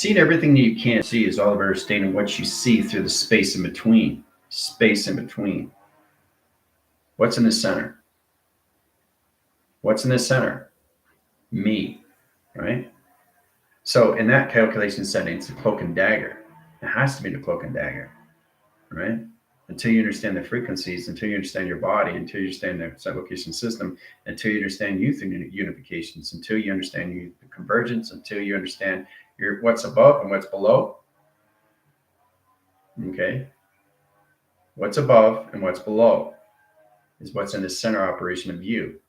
Seeing everything that you can't see is all about understanding what you see through the space in between. Space in between. What's in the center? What's in the center? Me, right? So in that calculation setting, it's the cloak and dagger. It has to be the cloak and dagger, right? Until you understand the frequencies, until you understand your body, until you understand the set location system, until you understand youth unifications, until you understand the convergence, until you understand what's above and what's below. Okay? What's above and what's below is what's in the center operation of you,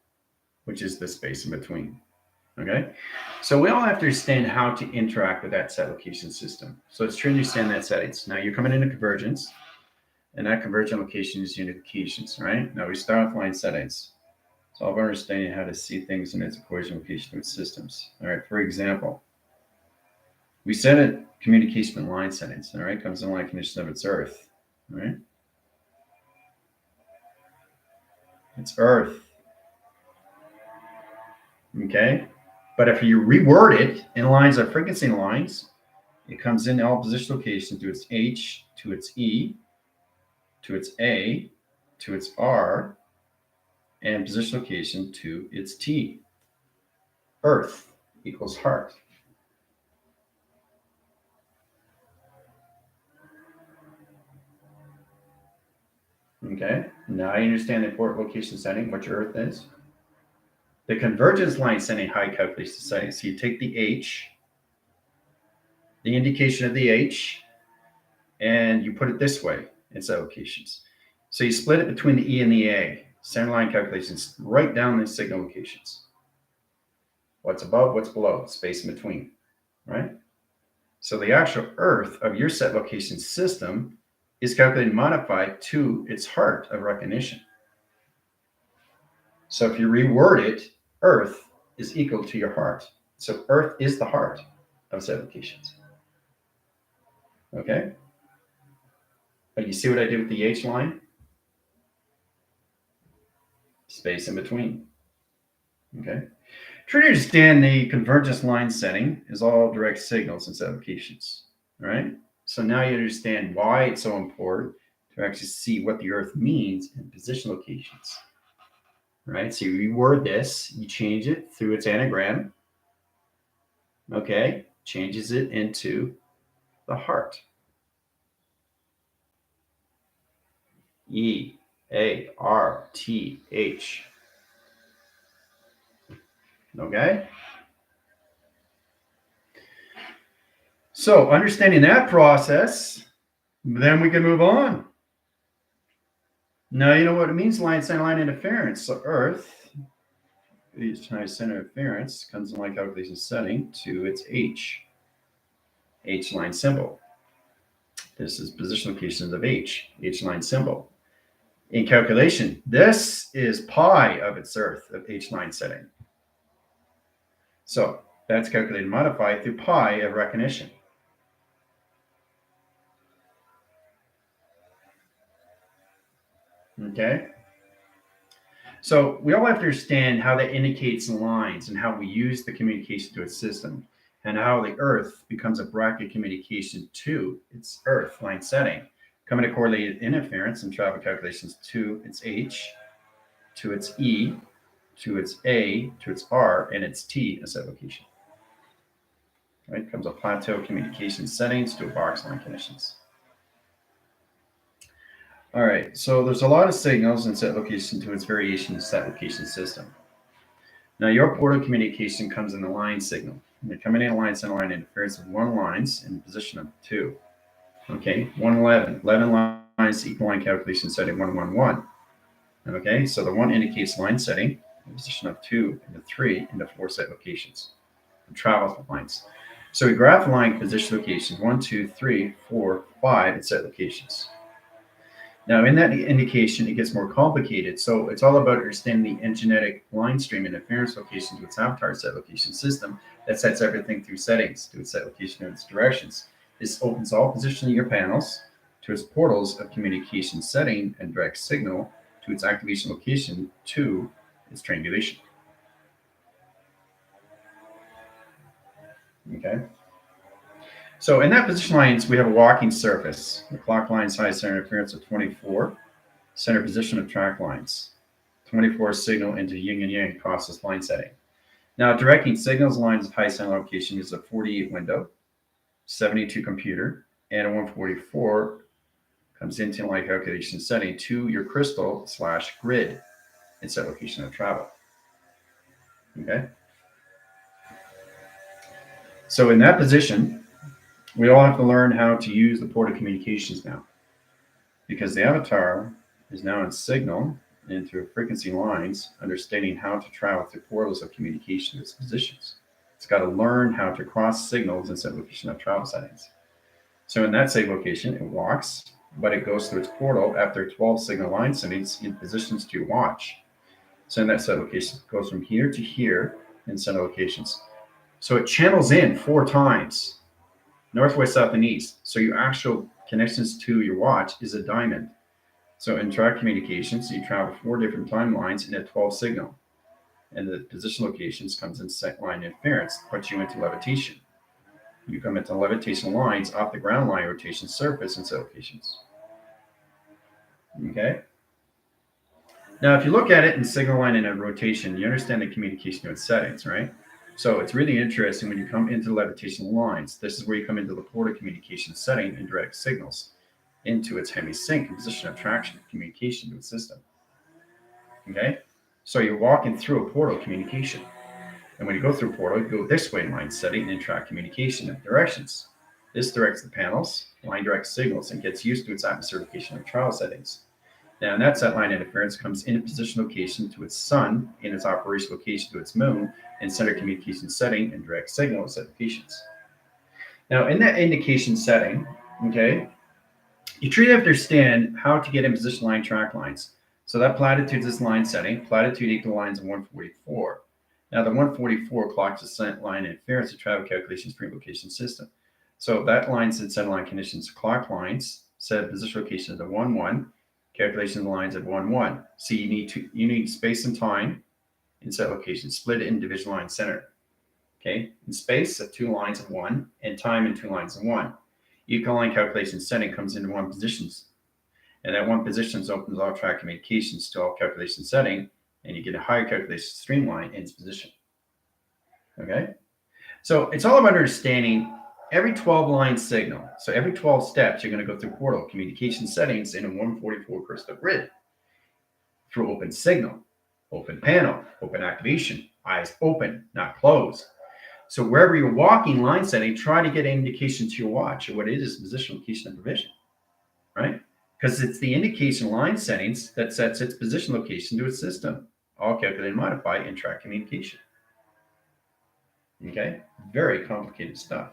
which is the space in between. Okay? So we all have to understand how to interact with that set location system. So let's try to understand that settings. Now you're coming into convergence, and that convergent location is unifications, right? Now we start with line settings. It's all about understanding how to see things in its equation location with systems. All right, for example, we set it communication line settings, all right, comes in line condition of its earth, all right? It's earth, okay? But if you reword it in lines of frequency lines, it comes in all position locations to its H, to its E, to its A, to its R, and position location to its T. Earth equals heart. Okay, now you understand the port location setting, what your earth is. The convergence line setting, high calculation setting. So you take the H, the indication of the H, and you put it this way in set locations. So you split it between the E and the A. Center line calculations, write down the signal locations. What's above, what's below, space in between, right? So the actual earth of your set location system is calculated and modified to its heart of recognition. So if you reword it, earth is equal to your heart. So earth is the heart of set locations. Okay? But you see what I did with the H line? Space in between. Okay? Try to understand the convergence line setting is all direct signals in set locations. All right? So now you understand why it's so important to actually see what the earth means in position locations. Right? So you reword this, you change it through its anagram. Okay? Changes it into the heart. E A R T H. Okay? So understanding that process, then we can move on. Now you know what it means, line center line interference. So Earth, each time center interference comes in line calculation setting to its H line symbol. This is position locations of H line symbol. In calculation, this is pi of its Earth of H line setting. So that's calculated and modified through pi of recognition. Okay? So we all have to understand how that indicates lines and how we use the communication to its system and how the Earth becomes a bracket communication to its Earth line setting, coming to correlated interference and travel calculations to its H, to its E, to its A, to its R, and its T as that location. Right? Comes a plateau communication settings to a box line conditions. All right, so there's a lot of signals in set location to its variation set location system. Now your port of communication comes in the line signal. And they're coming in line center line interference with 1 lines in position of 2. Okay, 111. 11 lines equal line calculation setting 111. Okay, so the 1 indicates line setting in position of 2 into 3 into 4 set locations. And travels with lines. So we graph line position locations 1, 2, 3, 4, 5 and set locations. Now, in that indication, it gets more complicated. So it's all about understanding the genetic line stream interference location to its avatar set location system that sets everything through settings to its set location and its directions. This opens all positions of your panels to its portals of communication setting and direct signal to its activation location to its triangulation. Okay. So in that position lines, we have a walking surface. The clock line size center interference of 24, center position of track lines. 24 signal into yin and yang process line setting. Now, directing signals lines of high center location is a 48 window, 72 computer, and a 144 comes into line calculation setting to your crystal / grid in set location of travel. Okay. So in that position, we all have to learn how to use the port of communications now, because the avatar is now in signal and through frequency lines, understanding how to travel through portals of communication to its positions. It's got to learn how to cross signals in set location of travel settings. So in that save location, it walks, but it goes through its portal after 12 signal line settings in positions to watch. So in that set location, it goes from here to here in set locations. So it channels in 4 times, north, west, south, and east. So your actual connections to your watch is a diamond. So in track communications, you travel 4 different timelines in a 12 signal. And the position locations comes in set line interference, puts you into levitation. You come into levitation lines off the ground line rotation surface in set locations. Okay. Now, if you look at it in signal line and a rotation, you understand the communication node settings, right? So it's really interesting when you come into levitation lines. This is where you come into the port of communication setting and direct signals into its hemi-sync position of traction communication to its system. Okay? So you're walking through a portal communication. And when you go through portal, you go this way in line setting and track communication and directions. This directs the panels, line directs signals, and gets used to its atmosphere location of trial settings. Now, in that set line interference comes in position location to its sun, in its operation location to its moon, and center communication setting and direct signal set locations. Now, in that indication setting, okay, you truly understand how to get in position line track lines. So that platitude is line setting, platitude equal lines of 144. Now, the 144 clocks the set line interference to travel calculations stream location system. So that line set center line conditions clock lines, set position location to 1, 1. Calculation lines at 1, 1. So you need space and time in set location, split it in division line center. Okay, in space of 2 lines of 1 and time in 2 lines of 1. Equal line calculation setting comes into 1 positions, and that 1 positions opens all track communications to all calculation setting, and you get a higher calculation streamline in its position. Okay, so it's all about understanding every 12 line signal. So every 12 steps, you're going to go through portal communication settings in a 144 crystal grid through open signal, open panel, open activation, eyes open, not closed. So wherever you're walking line setting, try to get an indication to your watch of what it is, position, location, and provision, right? Because it's the indication line settings that sets its position location to its system, all calculated and modified in track communication. Okay, very complicated stuff.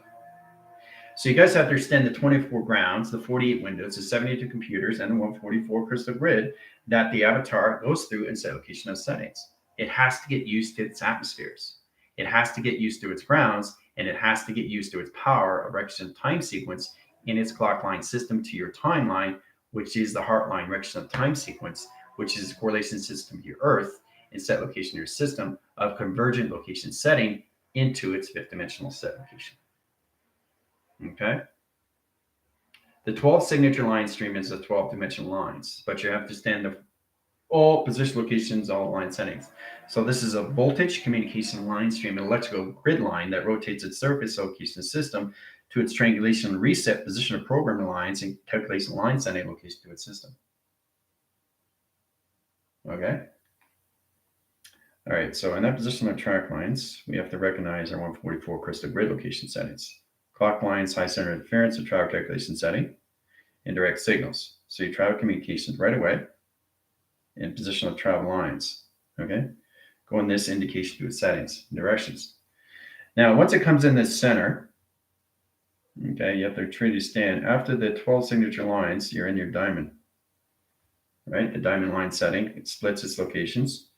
So you guys have to understand the 24 grounds, the 48 windows, the 72 computers, and the 144 crystal grid that the avatar goes through in set location of settings. It has to get used to its atmospheres. It has to get used to its grounds, and it has to get used to its power of recognition of time sequence in its clock line system to your timeline, which is the heart line recognition of time sequence, which is a correlation system to your Earth, and set location of your system of convergent location setting into its 5th dimensional set location. Okay. The 12 signature line stream is the 12 dimensional lines, but you have to understand the all position locations, all line settings. So this is a voltage communication line stream, an electrical grid line that rotates its surface location system to its triangulation reset position of programming lines and calculation line setting location to its system. Okay. All right. So in that position of track lines, we have to recognize our 144 crystal grid location settings. Clock lines, high center interference, and travel calculation setting, and direct signals. So you travel communications right away in position of travel lines. Okay, go in this indication to its settings and directions. Now, once it comes in this center, okay, you have to truly stand. After the 12 signature lines, you're in your diamond, right? The diamond line setting, it splits its locations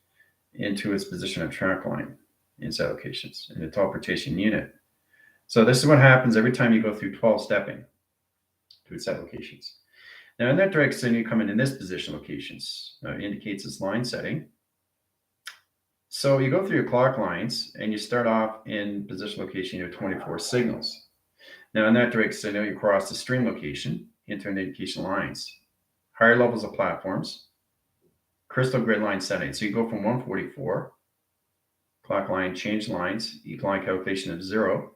into its position of track line in set locations in the teleportation unit. So this is what happens every time you go through 12 stepping to its set locations. Now in that direct signal, you come in this position locations, indicates its line setting. So you go through your clock lines and you start off in position location, you have 24 signals. Now in that direct signal, you cross the stream location into an indication lines. Higher levels of platforms, crystal grid line setting. So you go from 144, clock line, change lines, equal line calculation of 0,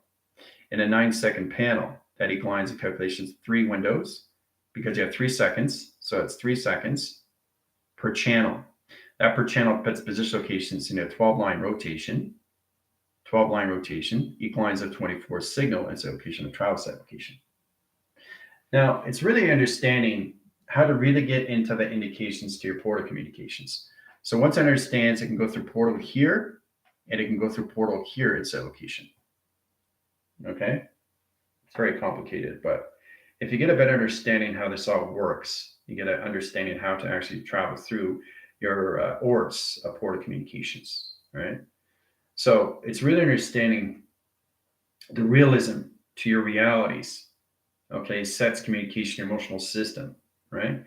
in a 9-second panel. That equal lines of calculations 3 windows, because you have 3 seconds, so it's 3 seconds per channel. That per channel puts position locations in a 12-line rotation, equal lines of 24 signal as a location of travel set location. Now, it's really understanding how to really get into the indications to your portal communications. So once it understands, it can go through portal here, and it can go through portal here at set location. Okay? It's very complicated, but if you get a better understanding how this all works, you get an understanding how to actually travel through your orbs of portal communications, right? So it's really understanding the realism to your realities, okay? Sets communication, your emotional system, right?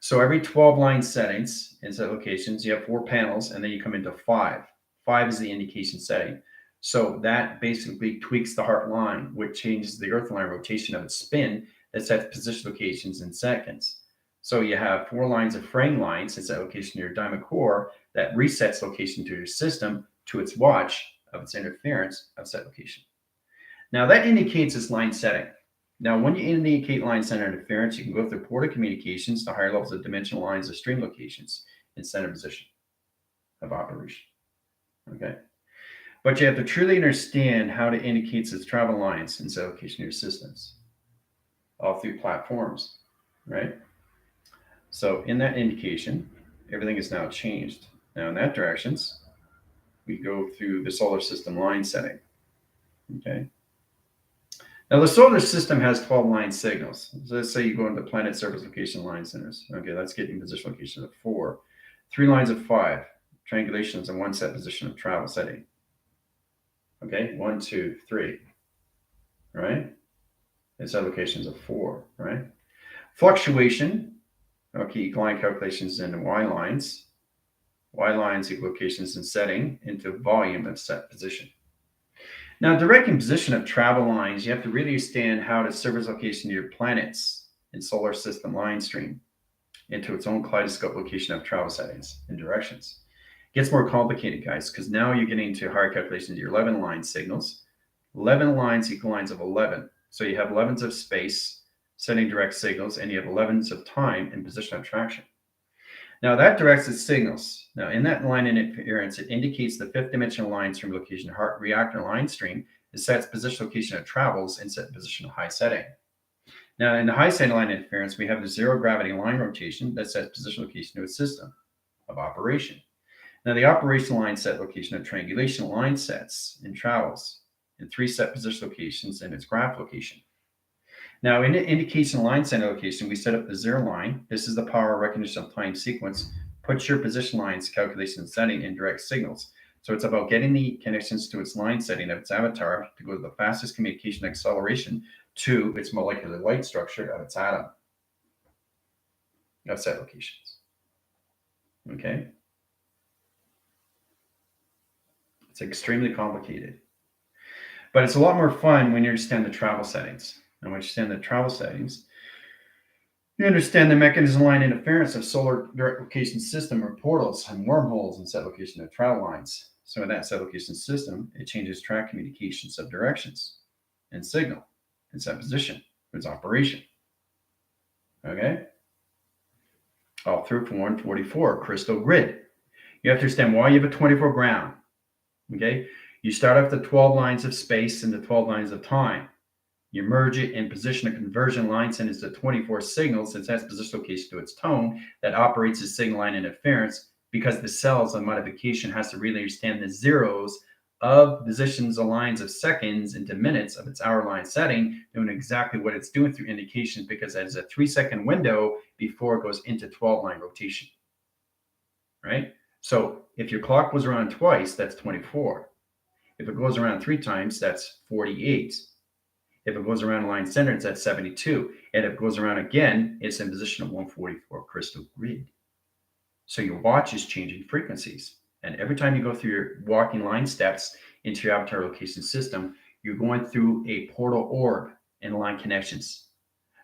So every 12 line settings in set locations, you have 4 panels, and then you come into 5. 5 is the indication setting. So that basically tweaks the heart line, which changes the earth line rotation of its spin that sets position locations in seconds. So you have 4 lines of frame lines in set location to your diamond core that resets location to your system to its watch of its interference of set location. Now that indicates its line setting. Now, when you indicate line center interference, you can go through portal communications to higher levels of dimensional lines of stream locations in center position of operation. Okay. But you have to truly understand how to indicate its travel lines in set location of your systems, all through platforms, right? So in that indication, everything is now changed. Now in that directions, we go through the solar system line setting. Okay. Now the solar system has 12 line signals. So let's say you go into planet surface location line centers. Okay, that's getting position location of 4. 3 lines of 5, triangulations, and 1 set position of travel setting. Okay, 1, 2, 3. Right? And set locations of 4, right? Fluctuation. Okay, equal line calculations into Y lines. Y lines equal locations in setting into volume of set position. Now, directing position of travel lines, you have to really understand how to service location to your planets in solar system line stream into its own kaleidoscope location of travel settings and directions. It gets more complicated, guys, because now you're getting into higher calculations of your 11 line signals. 11 lines equal lines of 11. So you have 11s of space sending direct signals, and you have 11s of time in position of traction. Now that directs its signals. Now in that line interference, it indicates the 5th dimensional lines from location heart reactor line stream. It sets position location of travels and set position of high setting. Now in the high setting line interference, we have the 0 gravity line rotation that sets position location to its system of operation. Now the operation line set location of triangulation line sets and travels and 3 set position locations in its graph location. Now, in the indication line center location, we set up the 0 line. This is the power recognition of time sequence. Put your position lines, calculation, and setting in direct signals. So it's about getting the connections to its line setting of its avatar to go to the fastest communication acceleration to its molecular light structure of its atom of set locations. Okay? It's extremely complicated. But it's a lot more fun when you understand the travel settings. And when you understand the travel settings, you understand the mechanism line interference of solar direct location system or portals and wormholes in set location of travel lines. So in that set location system, it changes track communications of directions and signal and set position for its operation. Okay? All through from 144, crystal grid. You have to understand why you have a 24 ground. Okay? You start off the 12 lines of space and the 12 lines of time. You merge it and position a conversion line sent into 24 signals since that's position location to its tone that operates as signal line interference because the cells on modification has to really understand the zeros of positions of lines of seconds into minutes of its hour line setting, doing exactly what it's doing through indications because that is a 3-second window before it goes into 12 line rotation. Right? So if your clock goes around twice, that's 24. If it goes around 3 times, that's 48. If it goes around line center, it's at 72. And if it goes around again, it's in position of 144 crystal grid. So your watch is changing frequencies. And every time you go through your walking line steps into your avatar location system, you're going through a portal orb and line connections.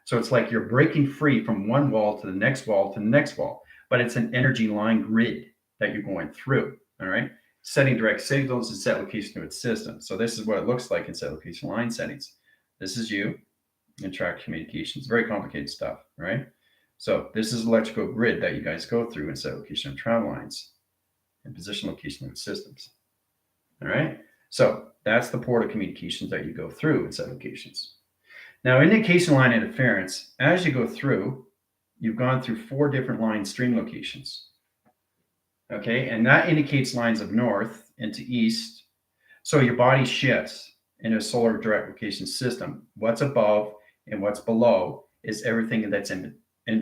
So it's like you're breaking free from one wall to the next wall to the next wall, but it's an energy line grid that you're going through, all right? Setting direct signals and set location to its system. So this is what it looks like in set location line settings. This is you in track communications. Very complicated stuff, right? So this is electrical grid that you guys go through in set location of travel lines and position location of its systems, all right? So that's the port of communications that you go through in set locations. Now, indication line interference, as you go through, you've gone through 4 different line stream locations. Okay, and that indicates lines of north into east. So your body shifts in a solar direct location system. What's above and what's below is everything that's in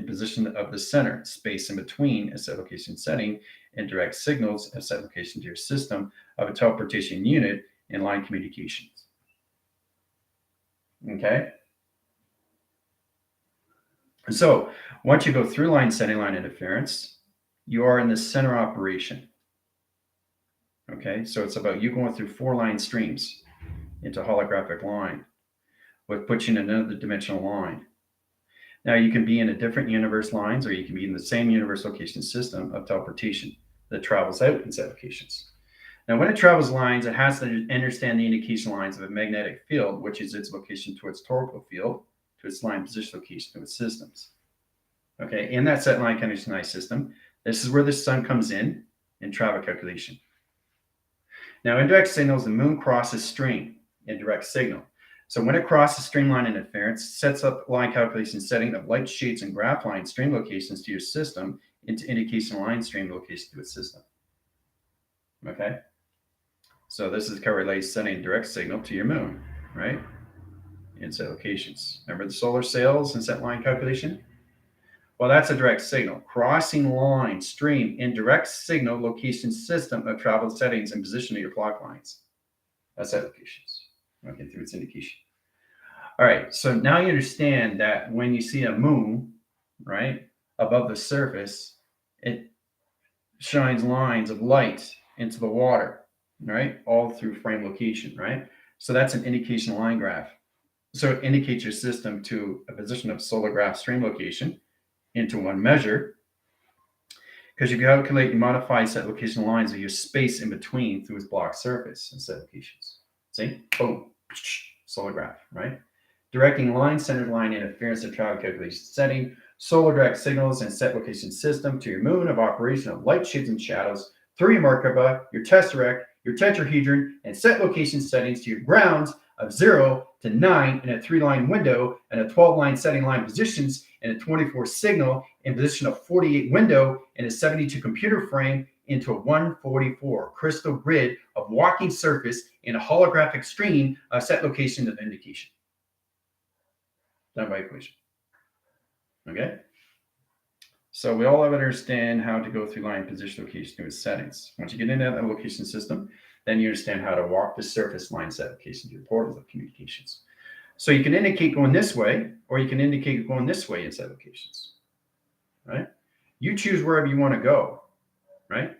position of the center, space in between a set location setting, and direct signals a set location to your system of a teleportation unit in line communications. Okay. So once you go through line setting, line interference, you are in the center operation. Okay, so it's about you going through 4 line streams into holographic line, which puts you in another dimensional line. Now you can be in a different universe lines, or you can be in the same universe location system of teleportation that travels out in set locations. Now, when it travels lines, it has to understand the indication lines of a magnetic field, which is its location to its torcal field, to its line position location to its systems. Okay, in that set line conditioned system, this is where the sun comes in travel calculation. Now, in direct signals, the moon crosses stream in direct signal. So when it crosses streamline interference, sets up line calculation setting of light shades and graph line stream locations to your system into indication line stream location to its system. Okay, so this is correlated setting direct signal to your moon, right? In set locations. Remember the solar sails and set line calculation? Well, that's a direct signal. Crossing line, stream, in direct signal location system of travel settings and position of your clock lines. That's set locations. Okay, through its indication. All right, so now you understand that when you see a moon, right, above the surface, it shines lines of light into the water, right, all through frame location, right? So that's an indication line graph. So it indicates your system to a position of solar graph stream location into one measure, because you calculate and modify set location lines of your space in between through its block surface and set locations. See? Boom. Solar graph, right? Directing line centered line interference to travel calculation setting, solar direct signals and set location system to your moon of operation of light shades and shadows through your Merkaba, your tesseract, your tetrahedron, and set location settings to your grounds of 0 to 9 in a 3-line window and a 12-line setting line positions and a 24 signal in position of 48 window and a 72 computer frame into a 144 crystal grid of walking surface in a holographic stream of set location of indication. Done by equation. Okay? So we all have to understand how to go through line position location to its settings. Once you get into that location system, then you understand how to walk the surface line set location to your portals of communications. So you can indicate going this way, or you can indicate going this way in set locations, right? You choose wherever you want to go, right?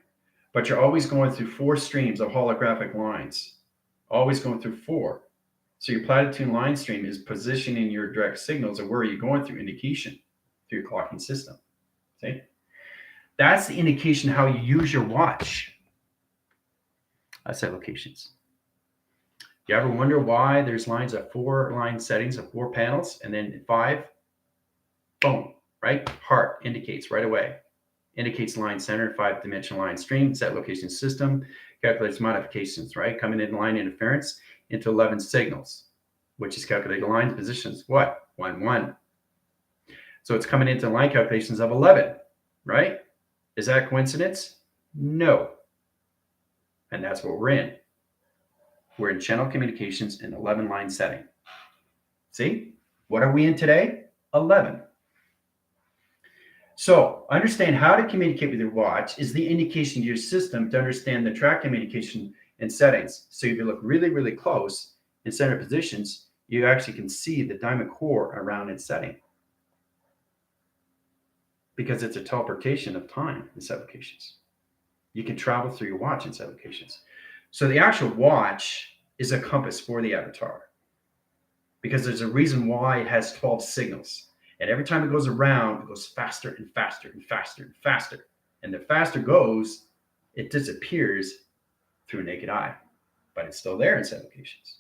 But you're always going through 4 streams of holographic lines, always going through 4. So your platitudinal line stream is positioning your direct signals of where you're going through indication through your clocking system. See? That's the indication how you use your watch. Set locations. You ever wonder why there's lines of 4 line settings of 4 panels and then 5? Boom, right? Heart indicates right away. Indicates line center, 5-dimensional line stream, set location system, calculates modifications, right? Coming in line interference into 11 signals, which is calculated lines, positions, what? 1, 1. So it's coming into line calculations of 11, right? Is that a coincidence? No. And that's what we're in. We're in channel communications in 11 line setting. See? What are we in today? 11. So understand how to communicate with your watch is the indication to your system to understand the track communication and settings. So if you look really, really close in center positions, you actually can see the diamond core around its setting, because it's a teleportation of time in set locations. You can travel through your watch in set locations. So the actual watch is a compass for the avatar. because there's a reason why it has 12 signals. And every time it goes around, it goes faster and faster and faster and faster. And the faster it goes, it disappears through naked eye, but it's still there in set locations.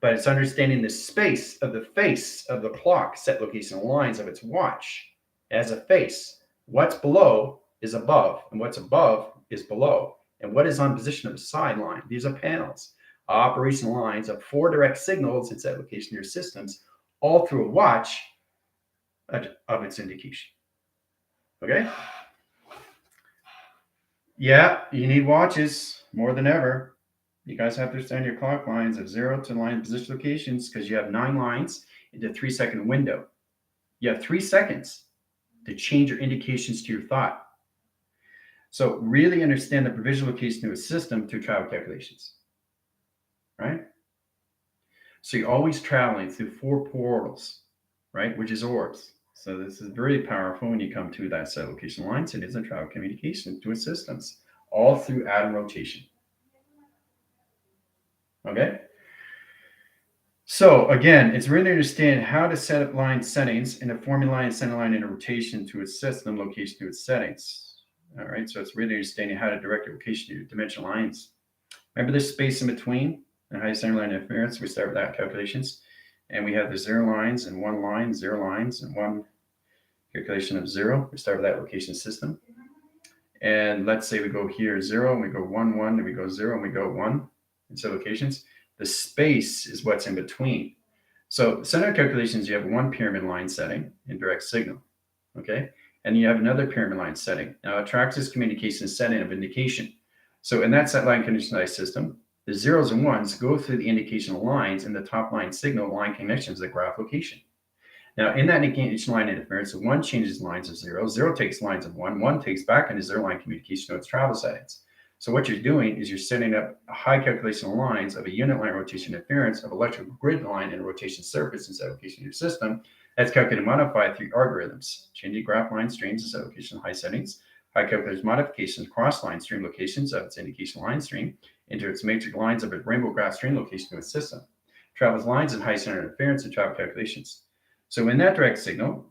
But it's understanding the space of the face of the clock, set location lines of its watch as a face. What's below is above, and what's above is below. And what is on position of the sideline? These are panels, operation lines of 4 direct signals in set location of your systems, all through a watch of its indication. Okay? Yeah, you need watches more than ever. You guys have to understand your clock lines of 0 to line position locations, because you have 9 lines into a 3-second window. You have 3 seconds to change your indications to your thought. So really understand the provisional location of a system through travel calculations, right? So you're always traveling through 4 portals, right, which is orbs. So this is very powerful when you come to that set location lines. It is a travel communication to its systems, all through atom rotation. Okay? So again, it's really understand how to set up line settings and a formula line, center line, and a rotation to its system, location to its settings. All right, so it's really understanding how to direct your location to your dimensional lines. Remember this space in between the high center line interference? We start with that calculations. And we have the 0 lines and 1 line, 0 lines, and 1 calculation of 0. We start with that location system. And let's say we go here 0, and we go 1, 1, and we go 0, and we go 1 in set locations. The space is what's in between. So center calculations, you have 1 pyramid line setting in direct signal, okay? And you have another pyramid line setting. Now, it tracks this communication setting of indication. So in that set line conditionalized system, the 0s and 1s go through the indication lines in the top line signal line connections that graph location. Now, in that indication line interference, 1 changes lines of 0, 0 takes lines of 1, 1 takes back into 0 line communication to its travel settings. So what you're doing is you're setting up a high calculation lines of a unit line rotation interference of electrical grid line and rotation surface in set location of your system. That's calculated and modified through algorithms, changing graph line streams in set location high settings, high calculated modifications cross line stream locations of its indication line stream into its matrix lines of its rainbow graph stream location to its system. Travels lines and high center interference and travel calculations. So in that direct signal,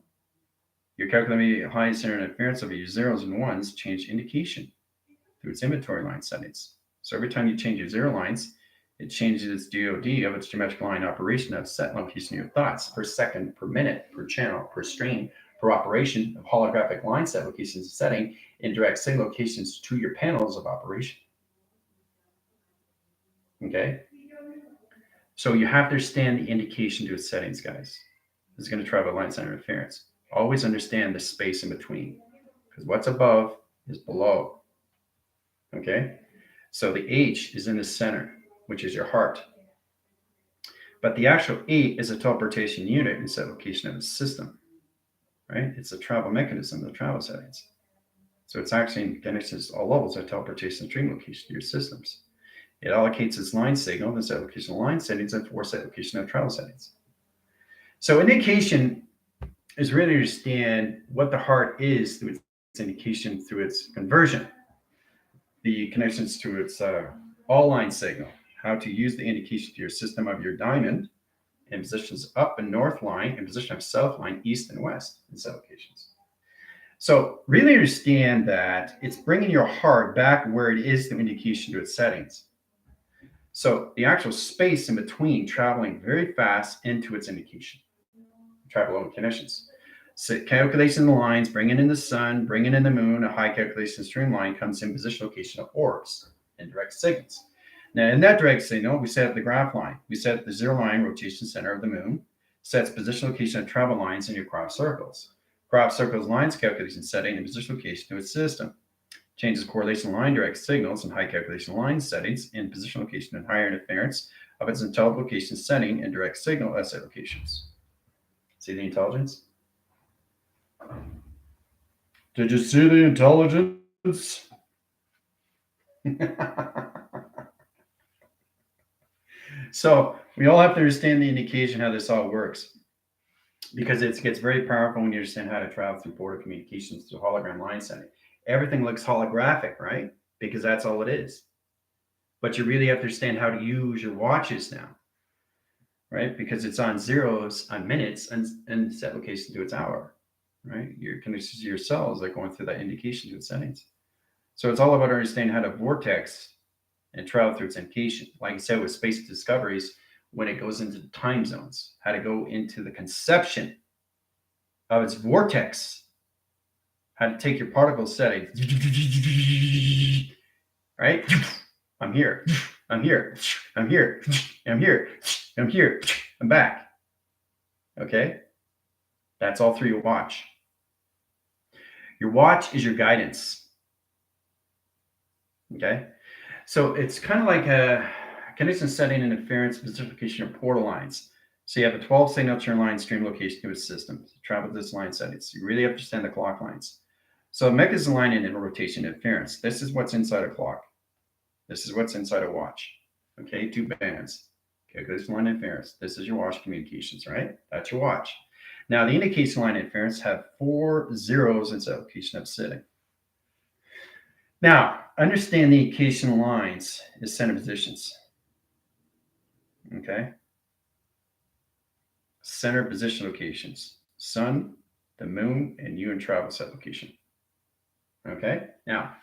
you're calculating high center interference of your 0s and 1s change indication through its inventory line settings. So every time you change your 0 lines, it changes its DOD of its geometric line operation of set location of your thoughts per second, per minute, per channel, per stream, per operation of holographic line set locations setting in direct signal locations to your panels of operation. Okay? So you have to understand the indication to its settings, guys. This is going to travel line center interference. Always understand the space in between, because what's above is below. Okay? So the H is in the center, which is your heart. But the actual 8 is a teleportation unit in set location of the system, right? It's a travel mechanism, the travel settings. So it's actually connections all levels of teleportation stream location to your systems. It allocates its line signal in set location line settings and 4 set location of travel settings. So indication is really understand what the heart is through its indication through its conversion, the connections to its all line signal, how to use the indication to your system of your diamond in positions up and north line, in position of south line, east and west in set locations. So really understand that it's bringing your heart back where it is through indication to its settings. So the actual space in between traveling very fast into its indication, travel over connections. So calculation the lines, bringing in the sun, bringing in the moon, a high calculation streamline comes in position location of orbs and direct signals. Now in that direct signal, we set up the graph line. We set up the 0 line rotation center of the moon, sets position location of travel lines in your crop circles. Crop circles lines calculation setting and position location to its system. Changes correlation line direct signals and high calculation line settings in position location and higher interference of its intelligent location setting and direct signal asset locations. See the intelligence? Did you see the intelligence? So we all have to understand the indication how this all works, because it gets very powerful when you understand how to travel through border communications through hologram line setting. Everything looks holographic, right? Because that's all it is. But you really have to understand how to use your watches now. right? Because it's on zeros on minutes and set location to its hour, right? Your connections to your cells are going through that indication to its settings. So it's all about understanding how to vortex and travel through its indication. Like I said, with space discoveries, when it goes into time zones, how to go into the conception of its vortex, how to take your particle settings, right? I'm here, I'm here, I'm here, I'm here, I'm here, I'm back. Okay? That's all through your watch. Your watch is your guidance. Okay? So it's kind of like a condition setting and interference specification of portal lines. So you have a 12 signature line stream location to a system to travel this line settings. You really understand the clock lines. So mechanism line and rotation interference. This is what's inside a clock. This is what's inside a watch. Okay, 2 bands. Calculation line interference. This is your watch communications, right? That's your watch. Now the indication line interference have 4 zeros inside location of sitting. Now, understand the indication lines is center positions. Okay? Center position locations. Sun, the moon, and you in travel set location. Okay? Now,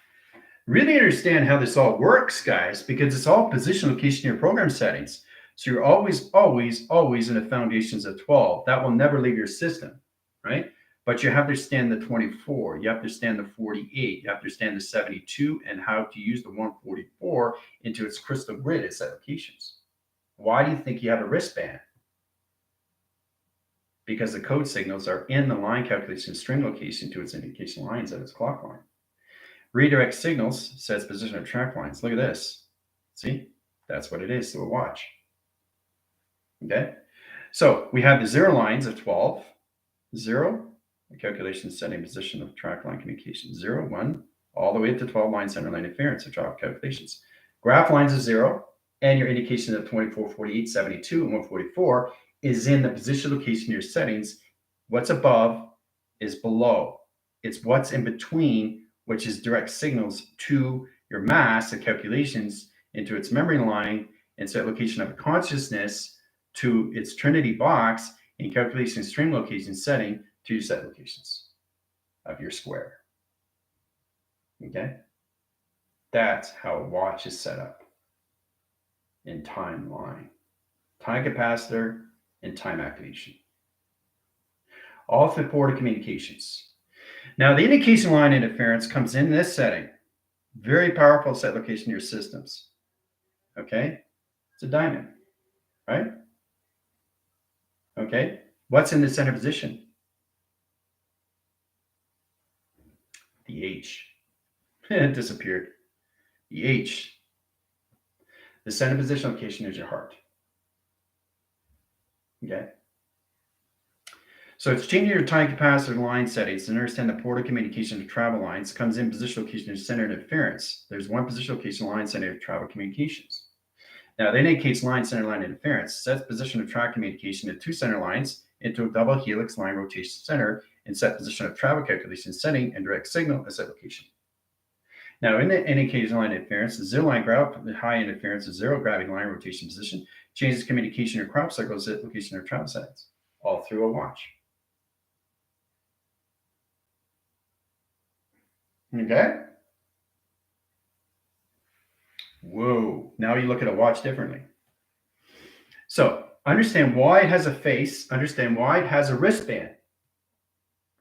really understand how this all works, guys, because it's all position location in your program settings. So you're always, always, always in the foundations of 12. That will never leave your system, right? But you have to understand the 24. You have to understand the 48. You have to understand the 72 and how to use the 144 into its crystal grid as applications. Why do you think you have a wristband? Because the code signals are in the line calculation string location to its indication lines of its clock line. Redirect signals sets position of track lines. Look at this. See? That's what it is to a watch. Okay? So we have the 0 lines of 12. 0, the calculation setting position of track line communication. 0, 1, all the way up to 12 line center line interference of travel calculations. Graph lines of 0, and your indication of 24, 48, 72, and 144 is in the position location of your settings. What's above is below. It's what's in between, which is direct signals to your mass of calculations into its memory line and set location of consciousness to its Trinity box and calculation stream location setting to your set locations of your square. Okay? That's how a watch is set up in timeline. Time capacitor and time activation. All through port of communications. Now, the indication line interference comes in this setting. Very powerful set location of your systems. Okay? It's a diamond, right? Okay? What's in the center position? The H. It disappeared. The H. The center position location is your heart. Okay? So it's changing your time capacitor line settings to understand the port of communication to travel lines comes in position location of center interference. There's one position location line center of travel communications. Now that indicates line center line interference, sets position of track communication to 2 center lines into a double helix line rotation center and set position of travel calculation setting and direct signal as set location. Now in the indication line interference, the 0 line gravity high interference, the 0 gravity line rotation position changes communication or crop cycles at location or travel settings, all through a watch. Okay? Whoa. Now you look at a watch differently. So understand why it has a face. Understand why it has a wristband.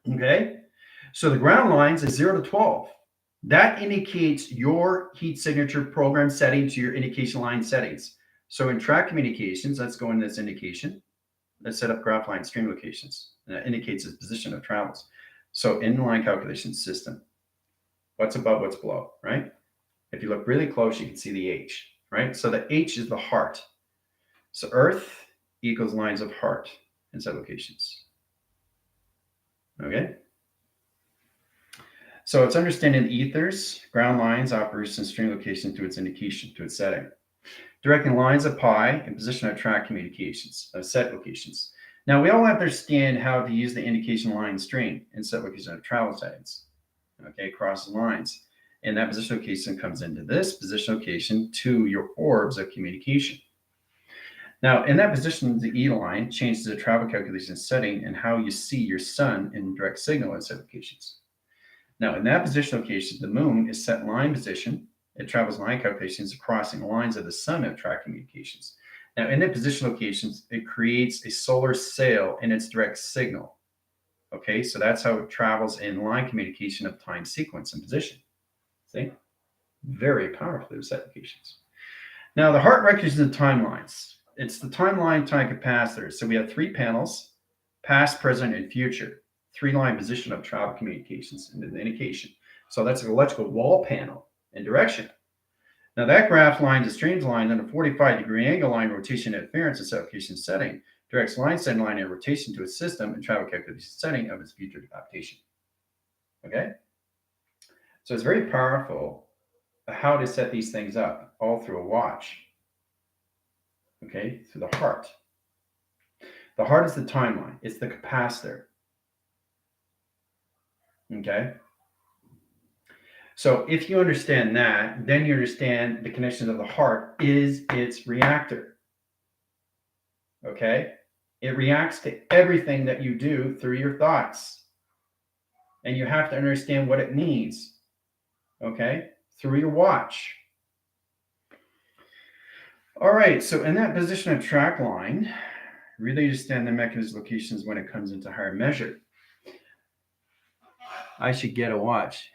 Okay? So the ground lines is 0 to 12. That indicates your heat signature program setting to your indication line settings. So in track communications, let's go in this indication. Let's set up graph line stream locations. And that indicates its position of travels. So in the line calculation system, what's above, what's below, right? If you look really close, you can see the H, right? So the H is the heart. So Earth equals lines of heart in set locations. Okay? So it's understanding the ethers, ground lines, operation, stream location to its indication, to its setting. Directing lines of pi and position of track communications, of set locations. Now we all have to understand how to use the indication line string in set location of travel settings. Okay, across the lines. And that position location comes into this position location to your orbs of communication. Now, in that position, the E line changes the travel calculation setting and how you see your sun in direct signal at set locations. Now, in that position location, the moon is set line position. It travels line calculations crossing the lines of the sun of track communications. Now, in that position locations, it creates a solar sail in its direct signal. Okay, so that's how it travels in line communication of time sequence and position. See? Very powerfully with set locations. Now, the heart records the timelines. It's the timeline time capacitor. So we have 3 panels, past, present, and future. 3-line position of travel communications and the indication. So that's an electrical wall panel and direction. Now that graph line is strange line on a 45-degree angle line rotation interference and application setting directs line setting line and rotation to a system and travel calculation setting of its future adaptation. Okay? So it's very powerful how to set these things up all through a watch. Okay? Through the heart. The heart is the timeline. It's the capacitor. Okay? So if you understand that, then you understand the connection of the heart is its reactor. Okay? It reacts to everything that you do through your thoughts. And you have to understand what it means. Okay? Through your watch. All right, so in that position of track line, really understand the mechanism locations when it comes into higher measure. I should get a watch.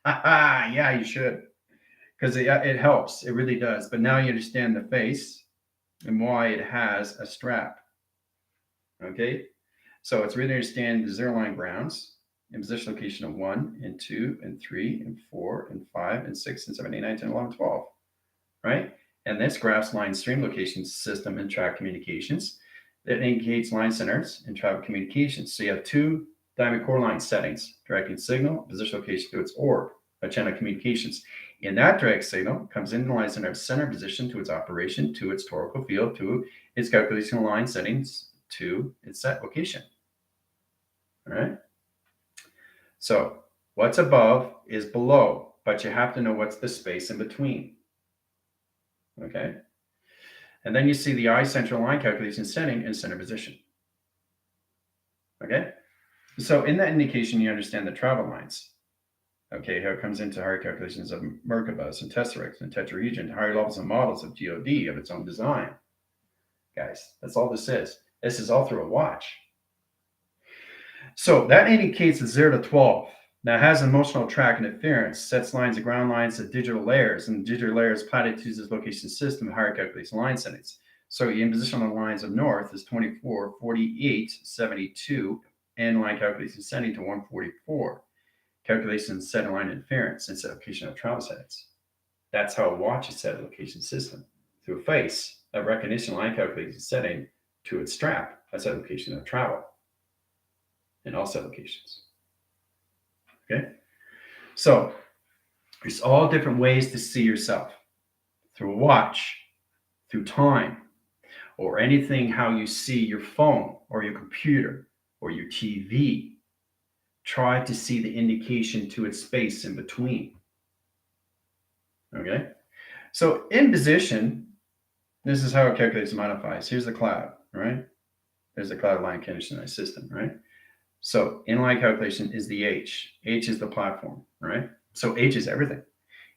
Yeah, you should. Because it helps. It really does. But now you understand the face and why it has a strap. Okay? So it's really understand the zero line grounds in position location of 1 and 2 and 3 and 4 and 5 and 6 and 7, 8, 9, 10, 11, 12. Right? And this graphs line stream location system and track communications that indicates line centers and travel communications. So you have 2 diamond core line settings, directing signal, position location to its orb, a channel communications. In that direct signal comes in the line center position to its operation, to its torical field, to its calculation line settings, to its set location. All right. So what's above is below, but you have to know what's the space in between. Okay. And then you see the I central line calculation setting in center position. Okay. So in that indication, you understand the travel lines. Okay, how it comes into higher calculations of Merkabahs and Tesseract and tetrahedron, higher levels and models of GOD of its own design. Guys, that's all this is. This is all through a watch. So that indicates the 0 to 12. Now it has emotional track interference, sets lines of ground lines to digital layers, and digital layers platitudes its location system, higher calculation line settings. So in position on the lines of north is 24, 48, 72, and line calculation setting to 144. Calculation set line interference and set location of travel settings. That's how a watch is set location system. Through a face, a recognition line calculation setting to its strap, a set location of travel. In all set locations. Okay? So there's all different ways to see yourself. Through a watch, through time, or anything how you see your phone or your computer or your TV. Try to see the indication to its space in between. Okay? So in position, this is how it calculates and modifies. Here's the cloud, right? There's the cloud line condition system, right? So inline calculation is the H. H is the platform, right? So H is everything.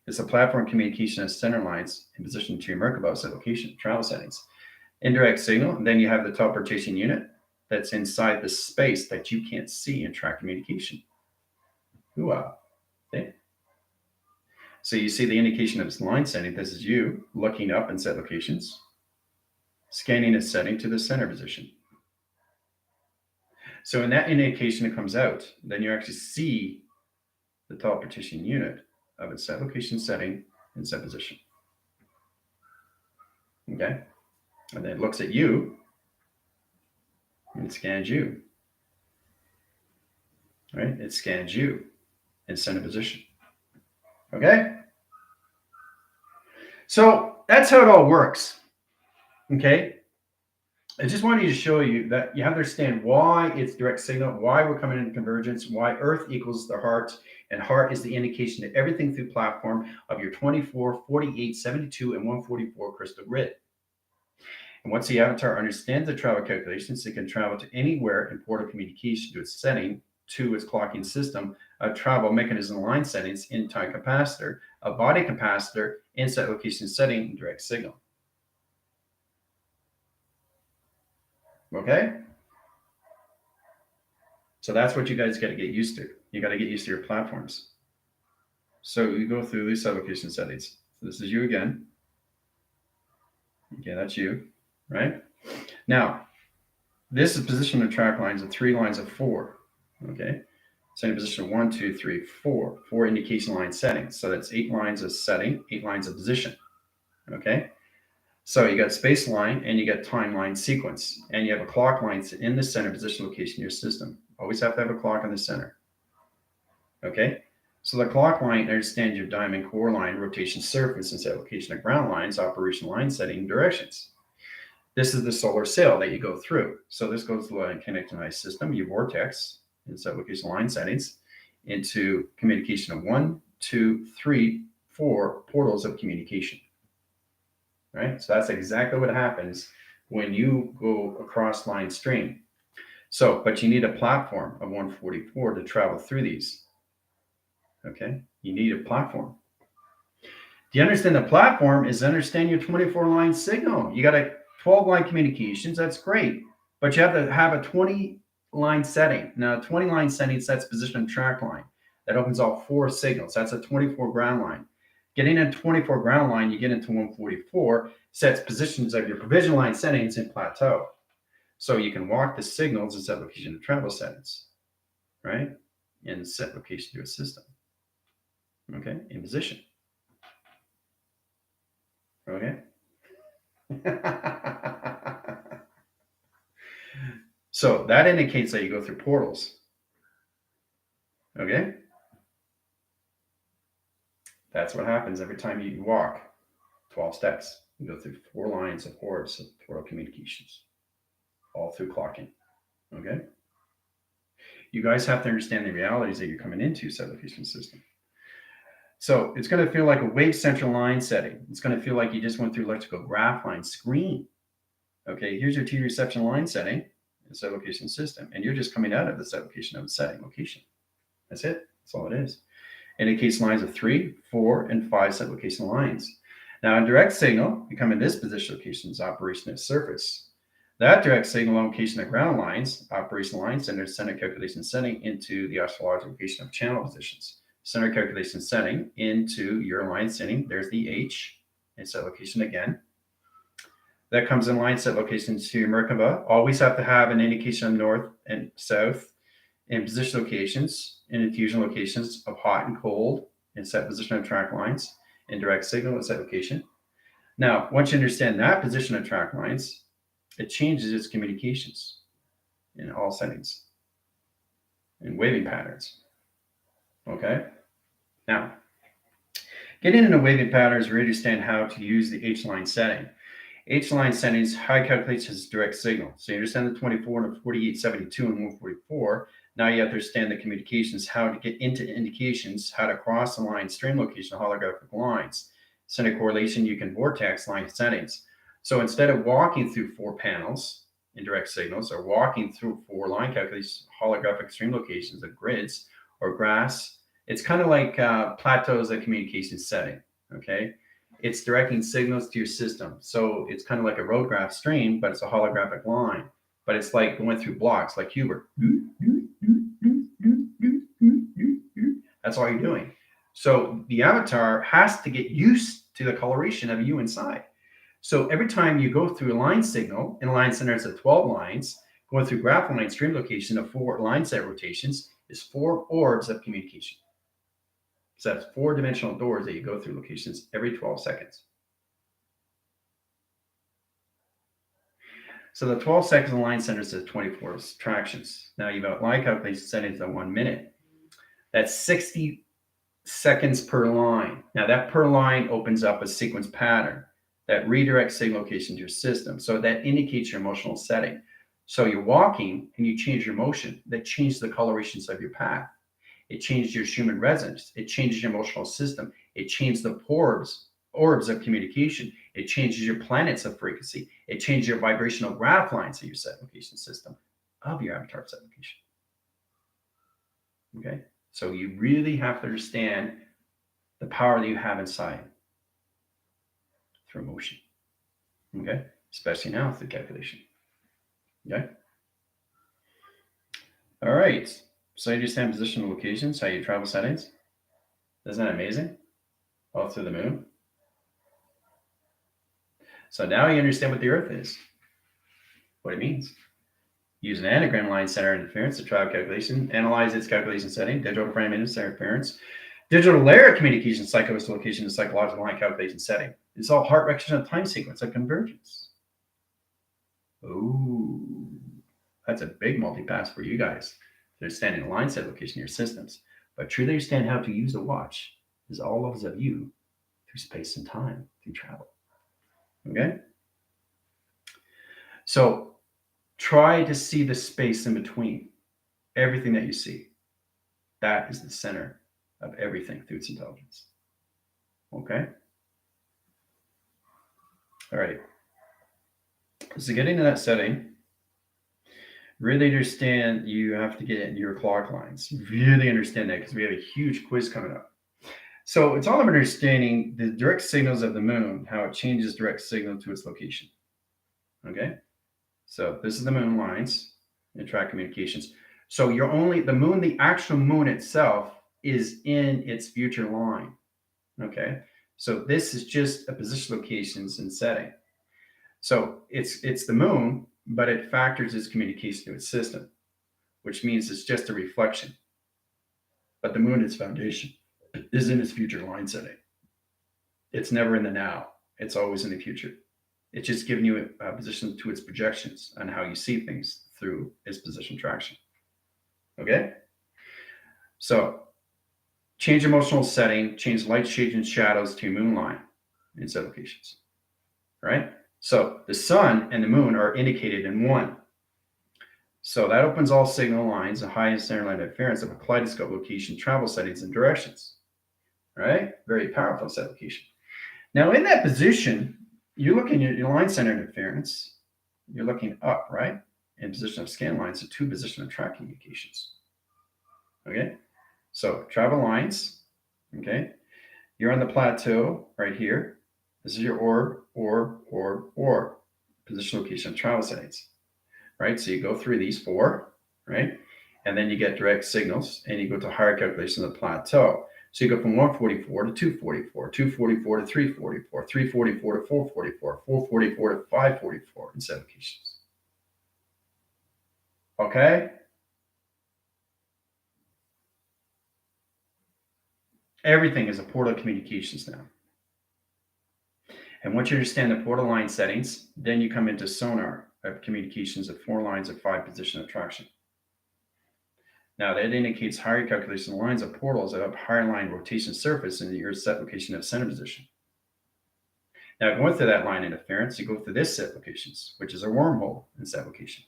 It's the platform communication of center lines in position to your Merkabah set location, travel settings. Indirect signal, and then you have the teleportation unit that's inside the space that you can't see in track communication. Okay. So you see the indication of its line setting. This is you looking up in set locations, scanning its setting to the center position. So in that indication, it comes out. Then you actually see the teleportation unit of its set location setting and set position. Okay. And then it looks at you and scans you. Right? It scans you in center position. Okay? So that's how it all works. Okay? I just wanted to show you that you have to understand why it's direct signal, why we're coming into convergence, why Earth equals the heart, and heart is the indication of everything through platform of your 24, 48, 72, and 144 crystal grid. And once the avatar understands the travel calculations, it can travel to anywhere in portal communication to its setting, to its clocking system, a travel mechanism line settings, in time capacitor, a body capacitor, in set location setting, and direct signal. Okay? So that's what you guys got to get used to. You got to get used to your platforms. So you go through these sublocation settings. So this is you again. Okay, that's you, right? Now, this is position of track lines of 3 lines of 4. Okay, setting position of 1, 2, 3, 4. 4 indication line settings. So that's 8 lines of setting, 8 lines of position. Okay, so you got space line and you got timeline sequence, and you have a clock line in the center position location of your system. Always have to have a clock in the center. Okay, so the clock line understands your diamond core line, rotation surface, and set location of ground lines, operation line setting, directions. This is the solar sail that you go through. So this goes to the connected system, your vortex, and set location line settings, into communication of 1, 2, 3, 4 portals of communication. Right? So that's exactly what happens when you go across line stream. So, but you need a platform of 144 to travel through these. Okay, you need a platform. Do you understand the platform is understand your 24 line signal? You got a 12 line communications, that's great, but you have to have a 20 line setting. Now, 20 line setting sets position of track line. That opens all 4 signals. That's a 24 ground line. Getting a 24 ground line, you get into 144, sets positions of your provision line settings in plateau. So you can walk the signals and set location of travel settings, right? And set location to a system. Okay, in position. Okay. So that indicates that you go through portals. Okay. That's what happens every time you walk 12 steps. You go through 4 lines of orbs of portal communications, all through clocking. Okay. You guys have to understand the realities that you're coming into set location system. So it's going to feel like a wave central line setting. It's going to feel like you just went through electrical graph line screen. Okay, here's your T reception line setting, the set location system, and you're just coming out of the set location of the setting location. That's it. That's all it is. Indicates lines of 3, 4, and 5 set location lines. Now, in direct signal, you come in this position locations, operation at surface. That direct signal location of ground lines, operation line center, center calculation setting into the astrological location of channel positions. Center calculation setting into your line setting. There's the H and set location again. That comes in line set location to Merkaba. Always have to have an indication of north and south in position locations and infusion locations of hot and cold and set position of track lines and direct signal and set location. Now, once you understand that position of track lines, it changes its communications in all settings and waving patterns. Okay. Now, getting into waving patterns, we understand how to use the H-line setting. H-line settings, high calculates as direct signal. So you understand the 24 and 48, 72, and 144. Now you have to understand the communications, how to get into indications, how to cross the line, stream location, holographic lines. Center correlation, you can vortex line settings. So instead of walking through 4 panels in direct signals or walking through 4 line calculations, holographic stream locations of grids or graphs, it's kind of like plateaus of communication setting, okay? It's directing signals to your system. So it's kind of like a road graph stream, but it's a holographic line. But it's like going through blocks like Hubert. That's all you're doing. So the avatar has to get used to the coloration of you inside. So every time you go through a line signal, in a line center, it's at 12 lines, going through graph line stream location of 4 line set rotations is 4 orbs of communication. So that's 4-dimensional doors that you go through locations every 12 seconds. So the 12 seconds in line center says 24 tractions. Now you've got line calculation settings at 1 minute. That's 60 seconds per line. Now that per line opens up a sequence pattern that redirects signal location to your system. So that indicates your emotional setting. So you're walking and you change your motion. That changes the colorations of your path. It changes your Schumann resonance. It changes your emotional system. It changes the orbs orbs of communication. It changes your planets of frequency. It changes your vibrational graph lines of your set location system of your avatar set location. Okay, so you really have to understand the power that you have inside through motion. Okay, especially now through calculation. Okay. All right. So you understand positional locations, how you travel settings. Isn't that amazing? All through the moon. So now you understand what the Earth is, what it means. Use an anagram line center interference to travel calculation, analyze its calculation setting, digital frame interference, digital layer communication, psychosis location, and psychological line calculation setting. It's all heart recognition of time sequence of convergence. Ooh, that's a big multipass for you guys. Understanding the line set location in your systems, but truly understand how to use a watch is all levels of you through space and time, through travel. Okay? So try to see the space in between everything that you see. That is the center of everything through its intelligence. Okay? All right. So getting to that setting, really understand you have to get in your clock lines. Really understand that because we have a huge quiz coming up. So it's all about understanding the direct signals of the moon, how it changes direct signal to its location. Okay? So this is the moon lines and track communications. So you're only, the moon, the actual moon itself is in its future line. Okay? So this is just a position, locations, and setting. So it's the moon, but it factors its communication to its system, which means it's just a reflection. But the moon, its foundation, is in its future line setting. It's never in the now. It's always in the future. It's just giving you a position to its projections on how you see things through its position traction. Okay? So change emotional setting, change light, shades, and shadows to your moon line in set locations. All right? So the sun and the moon are indicated in one. So that opens all signal lines, the highest center line interference of a kaleidoscope location, travel settings, and directions. All right? Very powerful set location. Now in that position, you're looking at your line center interference. You're looking up, right? In position of scan lines to two position of track communications. Okay? So travel lines, okay? You're on the plateau right here. This is your orb, position, location, of travel settings, right? So you go through these four, right? And then you get direct signals and you go to higher calculation of the plateau. So you go from 144 to 244, 244 to 344, 344 to 444, 444 to 544 in set locations. Okay? Everything is a portal of communications now. And once you understand the portal line settings, then you come into sonar of communications of 4 lines of 5 position attraction. Now that indicates higher calculation lines of portals that have higher line rotation surface in your set location of center position. Now going through that line interference, you go through this set locations, which is a wormhole in set location.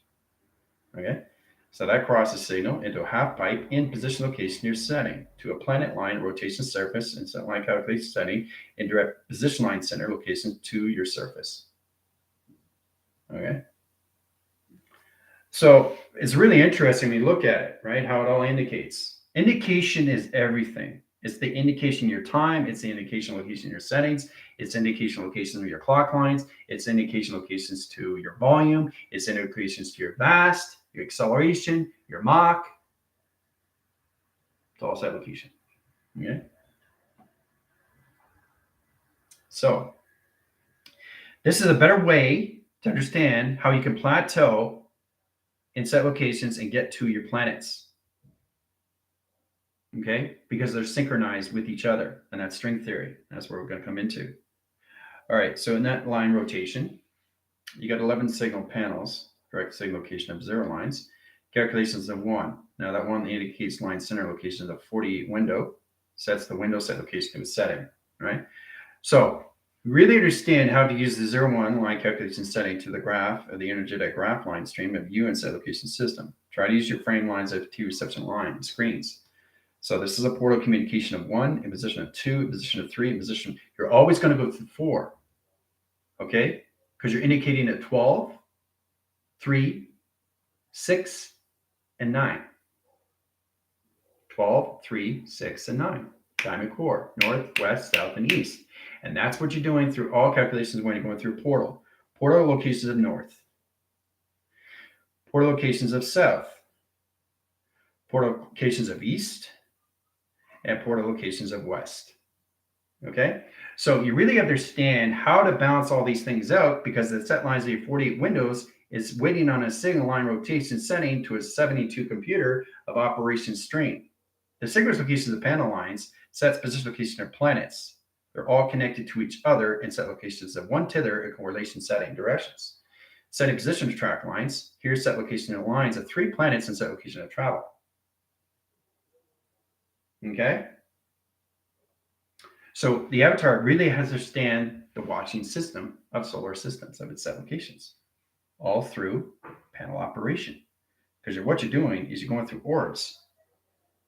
Okay? So that crosses signal into a half pipe in position location you're setting to a planet line rotation surface and set line calculation setting in direct position line center location to your surface. Okay. So it's really interesting when you look at it, right? How it all indicates. Indication is everything. It's the indication of your time. It's the indication location of your settings. It's indication locations of your clock lines. It's indication locations to your volume. It's indications to your vast, your acceleration, your Mach. It's all set location. Okay. So this is a better way to understand how you can plateau in set locations and get to your planets. Okay, because they're synchronized with each other, and that's string theory. That's where we're going to come into. All right, so in that line rotation, you got 11 signal panels, direct signal location of 0 lines, calculations of 1. Now that 1 indicates line center location of 48 window, sets the window set location to a setting, right? So really understand how to use the 0-1 line calculation setting to the graph of the energetic graph line stream of you and set location system. Try to use your frame lines of T reception line screens. So this is a portal communication of 1, in position of 2, in position of 3, in position. You're always going to go through 4. Okay? Because you're indicating at 12, 3, 6, and 9. 12, 3, 6, and 9. Diamond core, north, west, south, and east. And that's what you're doing through all calculations when you're going through portal. Portal locations of north. Portal locations of south. Portal locations of east. And portal locations of west. Okay? So you really understand how to balance all these things out, because the set lines of your 48 windows is waiting on a signal line rotation setting to a 72 computer of operation stream. The signal locations of panel lines sets position location of planets. They're all connected to each other in set locations of 1 tether in correlation setting directions. Setting position of track lines, here's set location of lines of 3 planets and set location of travel. Okay? So the avatar really has to understand the watching system of solar systems, of its set locations, all through panel operation. Because what you're doing is you're going through orbs.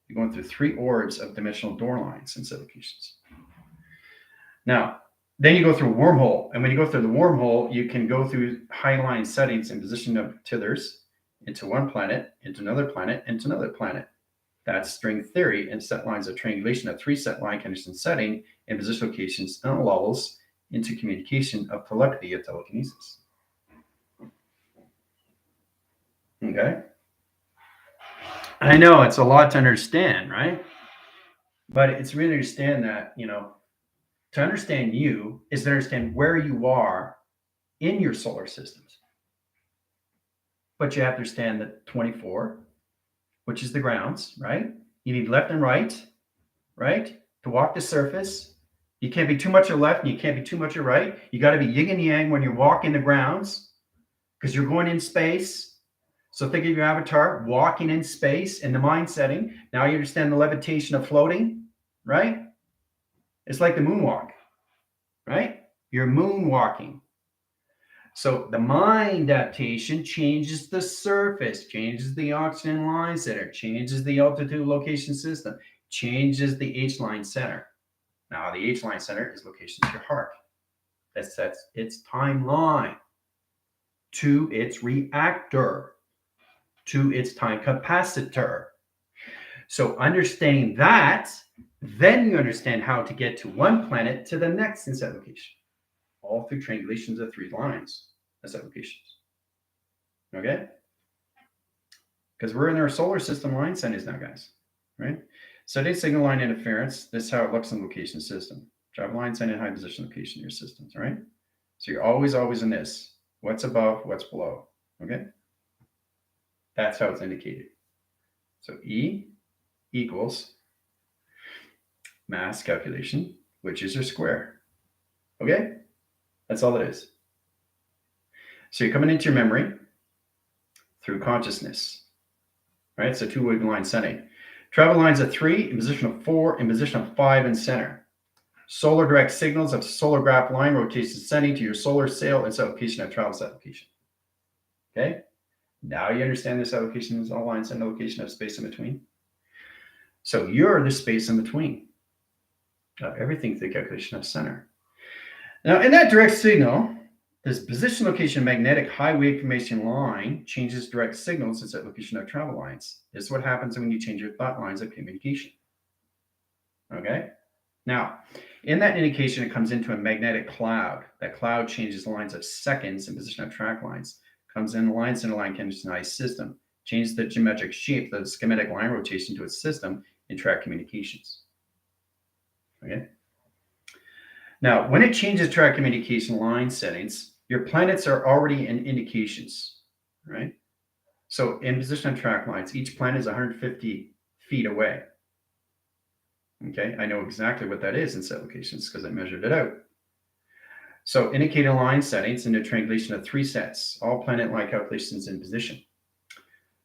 You're going through 3 orbs of dimensional door lines and set locations. Now, then you go through a wormhole. And when you go through the wormhole, you can go through high line settings and position of tethers into one planet, into another planet, into another planet. That's string theory and set lines of triangulation of 3 set line condition setting and position locations and levels into communication of telepathy of telekinesis. Okay? I know it's a lot to understand, right? But it's really understand that, to understand you is to understand where you are in your solar systems. But you have to understand that 24, which is the grounds, right? You need left and right, to walk the surface. You can't be too much to the left and you can't be too much to the right. You got to be yin and yang when you're walking the grounds, because you're going in space. So think of your avatar walking in space in the mind setting. Now you understand the levitation of floating, right? It's like the moonwalk, right? You're moonwalking. So the mind adaptation changes the surface, changes the oxygen line center, changes the altitude location system, changes the H-line center. Now the H-line center is location of your heart. That sets its timeline to its reactor, to its time capacitor. So understanding that, then you understand how to get to one planet to the next in set location, all through triangulations of 3 lines in set locations. Okay? Because we're in our solar system line settings now, guys, right? Setting signal line interference, this is how it looks in the location system. Drive line setting high position location in your systems, right? So you're always in this. What's above, what's below, okay? That's how it's indicated. So E equals mass calculation, which is your square, okay? That's all it is. So you're coming into your memory through consciousness, right? So 2 wave line setting. Travel lines of 3, in position of 4, in position of 5 in center. Solar direct signals of solar graph line rotation sending to your solar sail and set location of travel set location. Okay? Now you understand this allocation is all lines and location of space in between. So you're the space in between of everything through the calculation of center. Now in that direct signal, this position location magnetic high wave formation line changes direct signals and set location of travel lines. This is what happens when you change your thought lines of communication. Okay? Now, in that indication, it comes into a magnetic cloud. That cloud changes the lines of seconds in position of track lines, comes in lines in a line conditionized system, changes the geometric shape, the schematic line rotation to its system in track communications. Okay. Now, when it changes track communication line settings, your planets are already in indications, right? So in position of track lines, each planet is 150 feet away. Okay, I know exactly what that is in set locations because I measured it out. So indicator line settings into triangulation of 3 sets, all planet line calculations in position.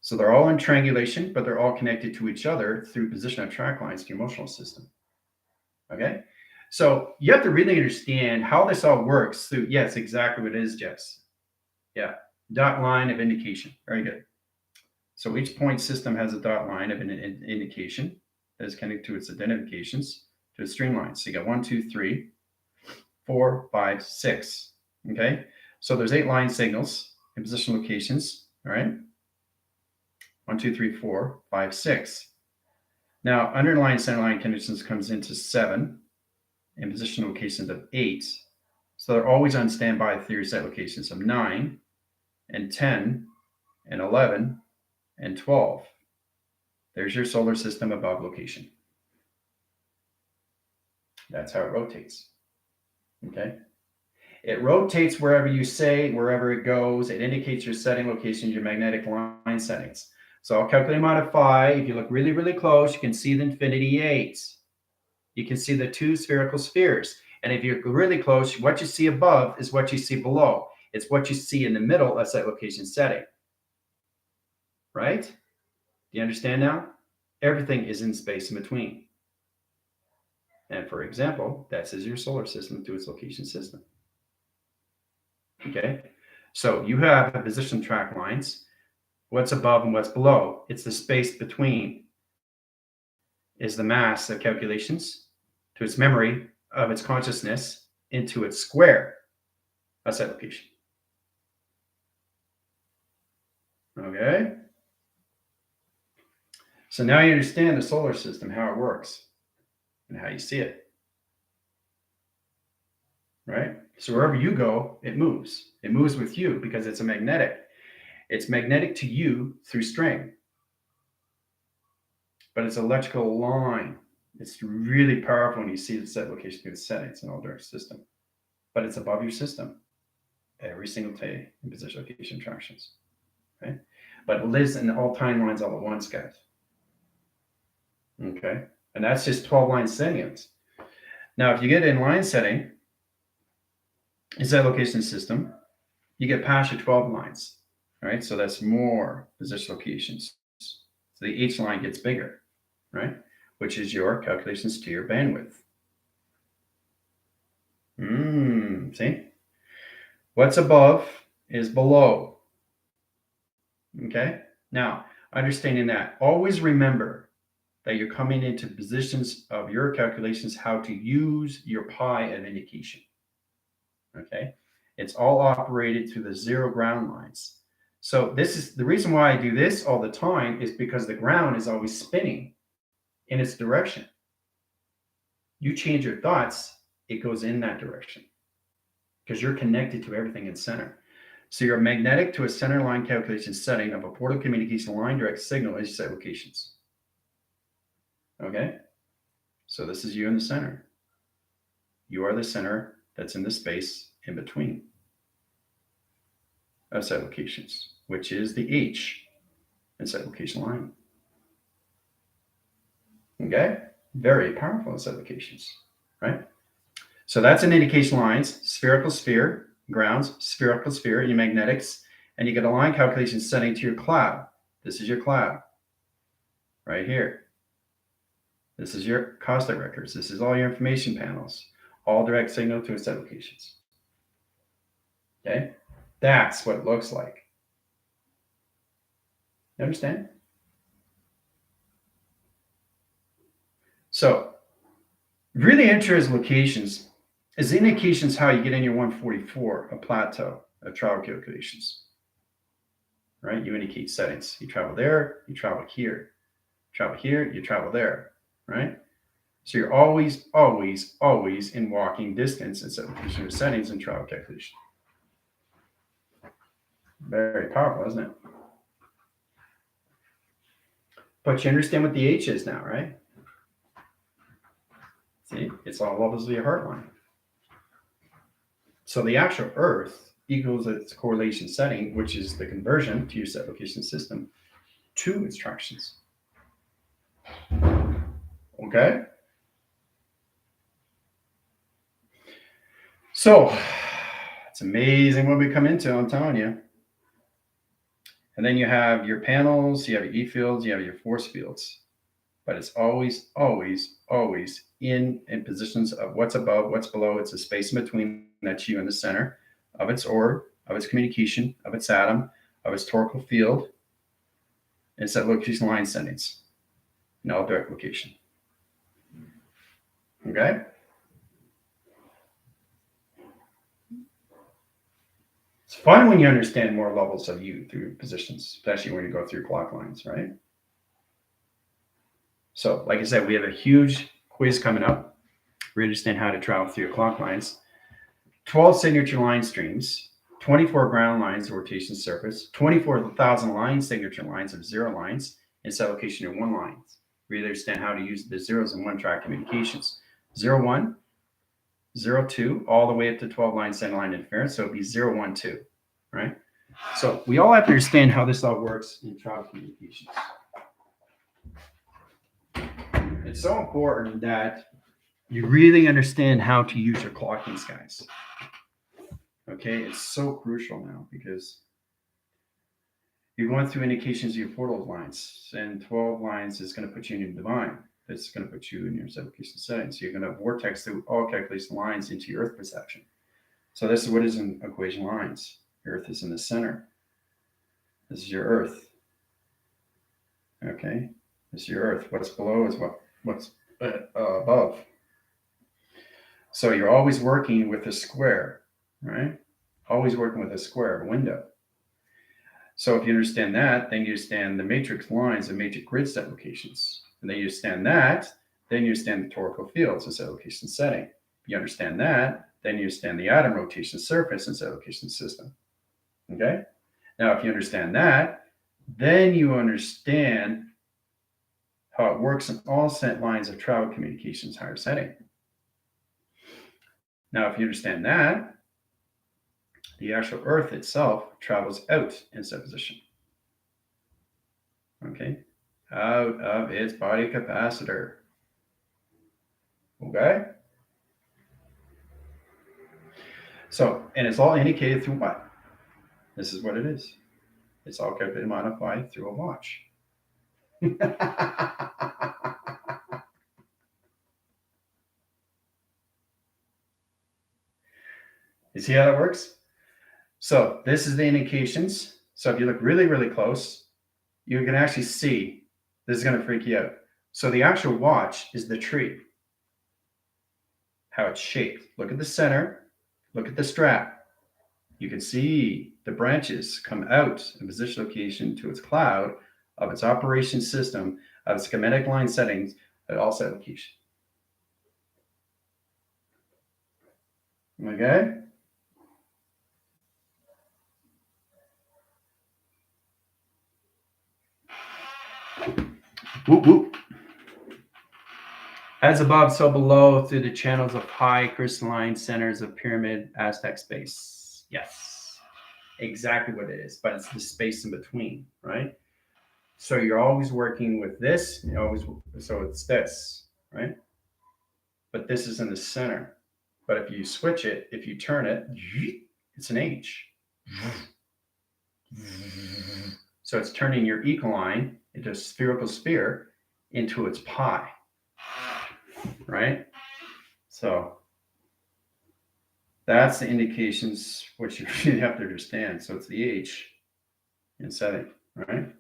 So they're all in triangulation, but they're all connected to each other through position of track lines to your emotional system. Okay, so you have to really understand how this all works through, yes, exactly what it is, Jess. Yeah, dot line of indication. Very good. So each point system has a dot line of an indication. that is connected to its identifications to its streamlines. So you got 1, 2, 3, 4, 5, 6. Okay, so there's 8 line signals in position locations. All right, 1, 2, 3, 4, 5, 6. Now, underlying center line conditions comes into 7 in position locations of 8. So they're always on standby through set locations of 9 and 10 and 11 and 12. There's your solar system above location. That's how it rotates. Okay. It rotates wherever you say, wherever it goes. It indicates your setting location, your magnetic line settings. So I'll calculate modify. If you look really, really close, you can see the infinity 8. You can see the 2 spherical spheres. And if you're really close, what you see above is what you see below. It's what you see in the middle of that location setting. Right? Do you understand now? Everything is in space in between. And for example, this is your solar system to its location system. Okay? So you have position track lines. What's above and what's below? It's the space between. Is the mass of calculations to its memory of its consciousness into its square of set location. Okay? So now you understand the solar system, how it works, and how you see it. Right? So wherever you go, it moves. It moves with you because it's a magnetic. It's magnetic to you through string. But it's electrical line. It's really powerful when you see the set location through the setting. It's an all-direct system. But it's above your system every single day in position location attractions. Right? But it lives in all timelines all at once, guys. Okay? And that's just 12 line settings. Now, if you get in line setting, in set location system, you get past your 12 lines. Right? So that's more position locations. So the H line gets bigger, right? Which is your calculations to your bandwidth. See? What's above is below. Okay? Now, understanding that, always remember that you're coming into positions of your calculations, how to use your pi of indication. Okay? It's all operated through the 0 ground lines. So this is the reason why I do this all the time, is because the ground is always spinning in its direction. You change your thoughts, it goes in that direction because you're connected to everything in center. So you're magnetic to a center line calculation setting of a portal communication line direct signal as you set locations. Okay? So this is you in the center. You are the center that's in the space in between of set locations, which is the H in set location line. Okay? Very powerful in set locations, right? So that's an indication lines, spherical sphere, grounds, spherical sphere, your magnetics, and you get a line calculation setting to your cloud. This is your cloud right here. This is your caustic records. This is all your information panels, all direct signal to its set locations. Okay? That's what it looks like. You understand? So, really interesting locations is indications how you get in your 144, a plateau of travel calculations. Right? You indicate settings. You travel there, you travel here. Travel here, you travel there. Right? So you're always, always, always in walking distance in set settings and travel calculation. Very powerful, isn't it? But you understand what the H is now, right? See, it's all levels of your heart line. So the actual Earth equals its correlation setting, which is the conversion to your set location system to instructions. Okay? So it's amazing what we come into, I'm telling you. And then you have your panels, you have your E fields, you have your force fields. But it's always, always, always in positions of what's above, what's below. It's a space in between. That's you in the center of its orb, of its communication, of its atom, of its torical field. It's that location line settings in all direct location. Okay? It's fun when you understand more levels of you through positions, especially when you go through clock lines, right? So, like I said, we have a huge quiz coming up. We understand how to travel through your clock lines. 12 signature line streams, 24 ground lines of rotation surface, 24,000 line signature lines of zero lines, and set location in one lines. We understand how to use the zeros in one track communications. 0, 1, 0, 2, all the way up to 12 line center line interference. So it'd be 0, 1, 2, right? So we all have to understand how this all works in travel communications. It's so important that you really understand how to use your clocking skies. Okay, it's so crucial now because you're going through indications of your portal lines, and 12 lines is going to put you in your divine. That's going to put you in your location settings. So you're going to vortex through all calculation lines into your earth perception. So this is what is in equation lines. Earth is in the center. This is your earth. Okay, this is your earth. What's below is what's above. So you're always working with a square, right? Always working with a square, a window. So if you understand that, then you understand the matrix lines and matrix grid set locations. And then you understand that, then you understand the torical fields and set location setting. If you understand that, then you understand the atom rotation surface and set location system. Okay? Now, if you understand that, then you understand how it works in all set lines of travel communications higher setting. Now, if you understand that, the actual Earth itself travels out in set position. Okay? Out of its body capacitor. Okay? So, and it's all indicated through what? This is what it is. It's all calculated modified through a watch. You see how that works? So this is the indications. So if you look really, really close, you can actually see this is going to freak you out. So the actual watch is the tree, how it's shaped. Look at the center, look at the strap. You can see the branches come out in position location to its cloud of its operation system of schematic line settings at all set location. Okay? Whoop, whoop. As above, so below, through the channels of high crystalline centers of pyramid Aztec space. Yes, exactly what it is, but it's the space in between, right? So you're always working with this, so it's this, right? But this is in the center. But if you switch it, if you turn it, it's an H. So it's turning your ecoline into a spherical sphere into its pi, right? So that's the indications which you really have to understand. So it's the H in setting, right?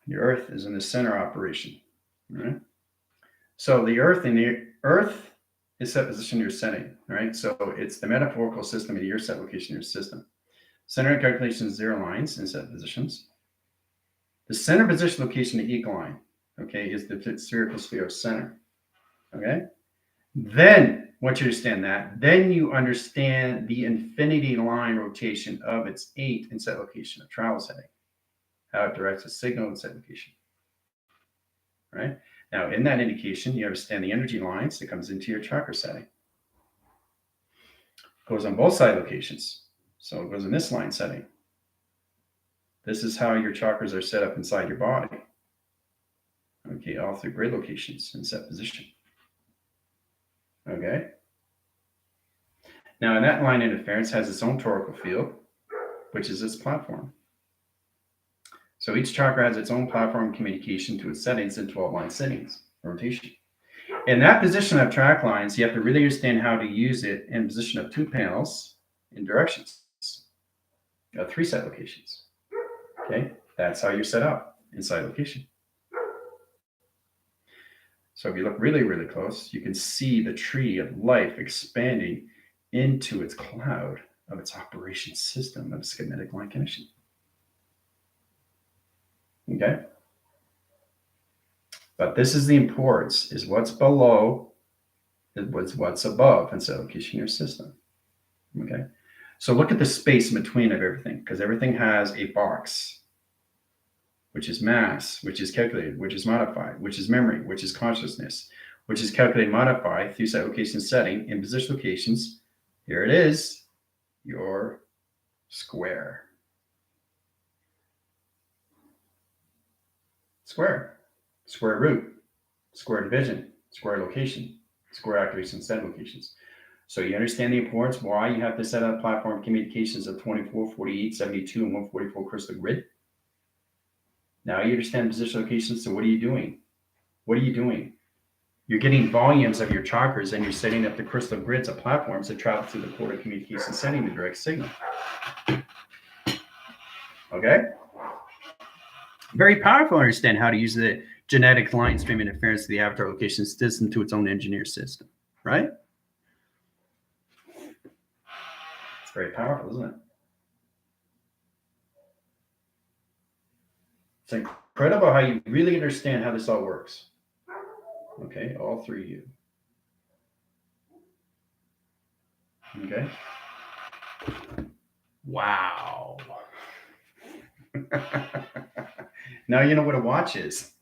Your Earth is in the center operation, right? So the Earth is set position in your setting, right? So it's the metaphorical system of your set location in your system. Center calculation is zero lines in set positions. The center position location of the ecoline, okay, is the spherical sphere of center, okay? Then, once you understand that, then you understand the infinity line rotation of its 8 in set location of travel setting, how it directs a signal in set location, right? Now, in that indication, you understand the energy lines that comes into your chakra setting. It goes on both side locations. So it goes in this line setting. This is how your chakras are set up inside your body. Okay, all through grid locations in set position. Okay. Now, in that line interference has its own torical field, which is its platform. So each chakra has its own platform communication to its settings in 12 line settings, rotation. In that position of track lines, you have to really understand how to use it in position of 2 panels in directions of 3 set locations. Okay, that's how you're set up inside location. So if you look really, really close, you can see the tree of life expanding into its cloud of its operation system of schematic line connection. Okay? But this is the importance, is what's below, is what's above in set location in your system. Okay? So look at the space in between of everything, because everything has a box, which is mass, which is calculated, which is modified, which is memory, which is consciousness, which is calculated, modified through set location setting in position locations. Here it is, your square. Square, square root, square division, square location, square activation set locations. So you understand the importance why you have to set up platform communications of 24, 48, 72, and 144 crystal grid. Now you understand position locations. So what are you doing? What are you doing? You're getting volumes of your chakras and you're setting up the crystal grids of platforms that travel through the portal communication setting the direct signal. Okay? Very powerful to understand how to use the genetic line stream interference to the avatar location system to its own engineer system, right? It's very powerful, isn't it? It's incredible how you really understand how this all works. Okay, all three of you. Okay. Wow. Now you know what a watch is.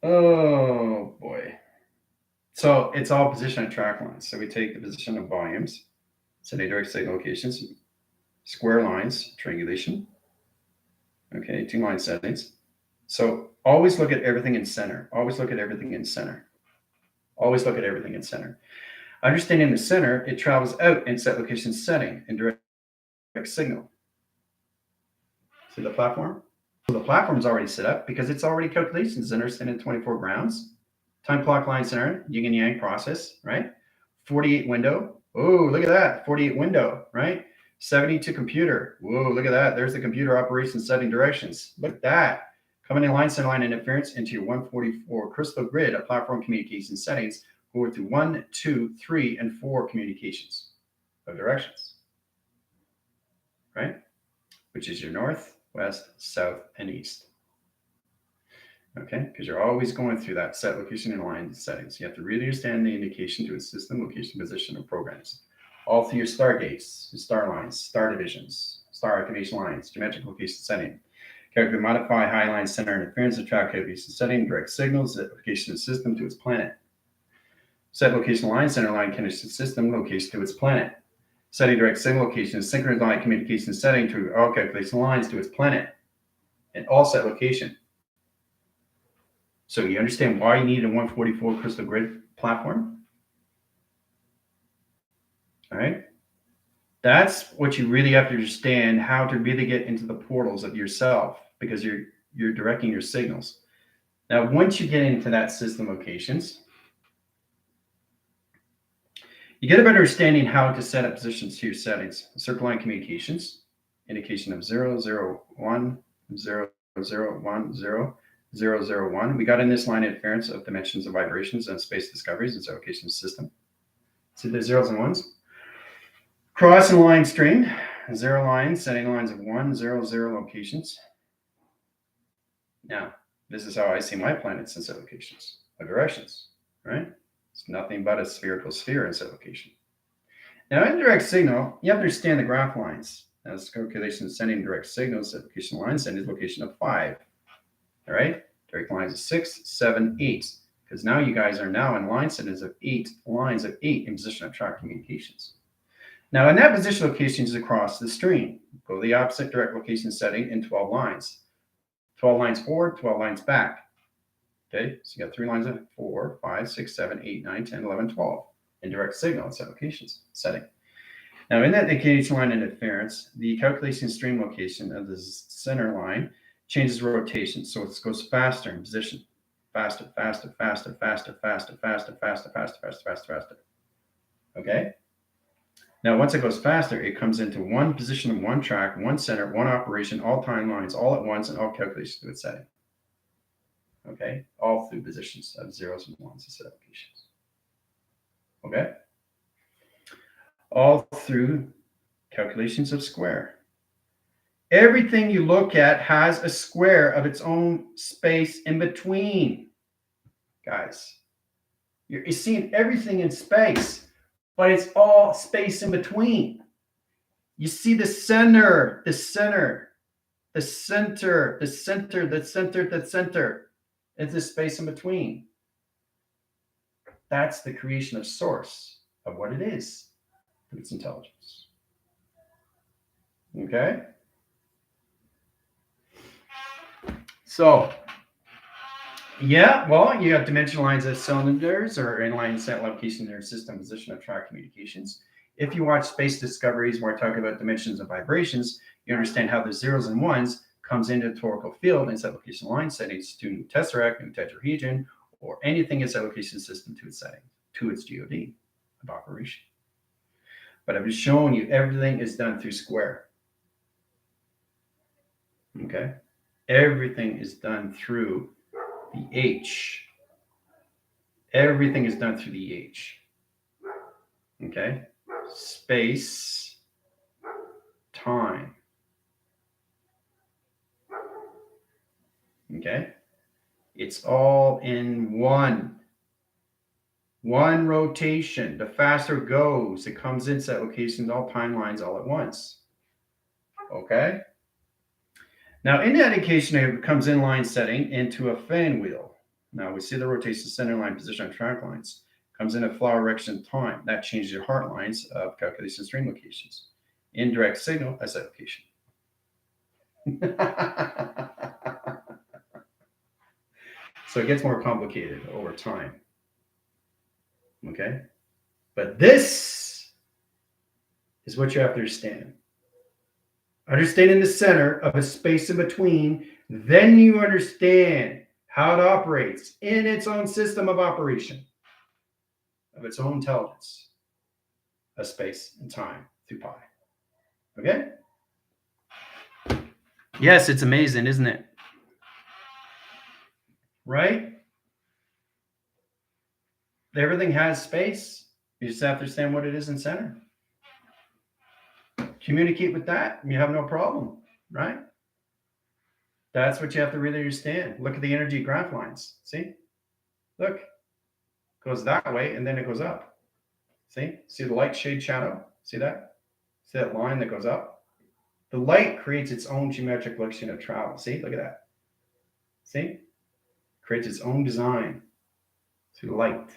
Oh boy. So it's all position and track lines. So we take the position of volumes, setting direct signal locations, square lines, triangulation. Okay, 2 line settings. So always look at everything in center. Always look at everything in center. Always look at everything in center. Understanding the center, it travels out in set location setting and direct signal. See the platform? So the platform is already set up because it's already calculations understanding 24 grounds, time clock line center, yin and yang process, right? 48 window. Oh, look at that. 48 window, right? 72 computer. Whoa, look at that. There's the computer operation setting directions. Look at that. Coming in line center line interference into your 144 crystal grid of platform communication settings go through 1, 2, 3, and 4 communications of directions, right? Which is your north, west, south, and east. Okay, because you're always going through that set location and line settings. You have to really understand the indication to its system, location, position, and programs. All through your star gates, your star lines, star divisions, star activation lines, geometric location setting. Calculate, modify, high line center interference, and track calculation setting, direct signals, set location system to its planet. Set location line, center line connection system, location to its planet. Setting direct signal location, synchronous line communication setting to all calculation lines to its planet. And all set location. So you understand why you need a 144 crystal grid platform? All right. That's what you really have to understand, how to really get into the portals of yourself, because you're directing your signals. Now, once you get into that system locations, you get a better understanding how to set up positions to your settings. Circle line communications, indication of 0, 0, 1, 0, 0, 1, 0, 0, 0, 1. We got in this line interference of dimensions of vibrations and space discoveries and location system. See the zeros and ones? Cross and line string, 0 lines, setting lines of 1, 0, 0 locations. Now, this is how I see my planets in set locations, or directions, right? It's nothing but a spherical sphere in set location. Now, in direct signal, you have to understand the graph lines. Now, this calculation is sending direct signals, set location lines, sending location of 5. All right, direct lines of 6, 7, 8. Because now you guys are now in line settings of 8, lines of 8 in position of track communications. Now, in that position location is across the stream. Go to the opposite direct location setting in 12 lines. 12 lines forward, 12 lines back. Okay, so you got 3 lines of 4, 5, 6, 7, 8, 9, 10, 11, 12 in direct signal in set locations setting. Now, in that indication line interference, the calculation stream location of the center line changes rotation. So it goes faster in position. Faster, faster, faster, faster, faster, faster, faster, faster, faster, faster, faster. Okay? Now, once it goes faster, it comes into one position, one track, one center, one operation, all timelines, all at once, and all calculations to its setting. Okay, all through positions of zeros and ones and set applications. Okay, all through calculations of square. Everything you look at has a square of its own space in between, guys. You're seeing everything in space, but it's all space in between. You see the center, the center, the center, the center, the center, the center. It's the space in between. That's the creation of source of what it is, through its intelligence. Okay? So, yeah, well, you have dimension lines as cylinders or inline set location in your system position of track communications. If you watch Space Discoveries where I talk about dimensions and vibrations, you understand how the zeros and ones comes into the torical field and set location line settings to new tesseract, new tetrahedron, or anything in set location system to its setting, to its GOD of operation. But I've just shown you everything is done through square. Okay? Everything is done through the H. Everything is done through the H. Okay? Space, time. Okay? It's all in one rotation. The faster it goes, it comes in set locations, all timelines, all at once. Okay? Now, in that indication, it comes in line setting into a fan wheel. Now, we see the rotation center line position on track lines. Comes in a flower erection time. That changes your heart lines of calculation string locations. Indirect signal as that location. So it gets more complicated over time. Okay? But this is what you have to understand. Understanding the center of a space in between, then you understand how it operates in its own system of operation, of its own intelligence, of space and time through pi. Okay? Yes, it's amazing, isn't it? Right? Everything has space. You just have to understand what it is in center. Communicate with that, and you have no problem, right? That's what you have to really understand. Look at the energy graph lines. See? Look. Goes that way, and then it goes up. See? See the light, shade, shadow? See that? See that line that goes up? The light creates its own geometric location of travel. See? Look at that. See? Creates its own design through light.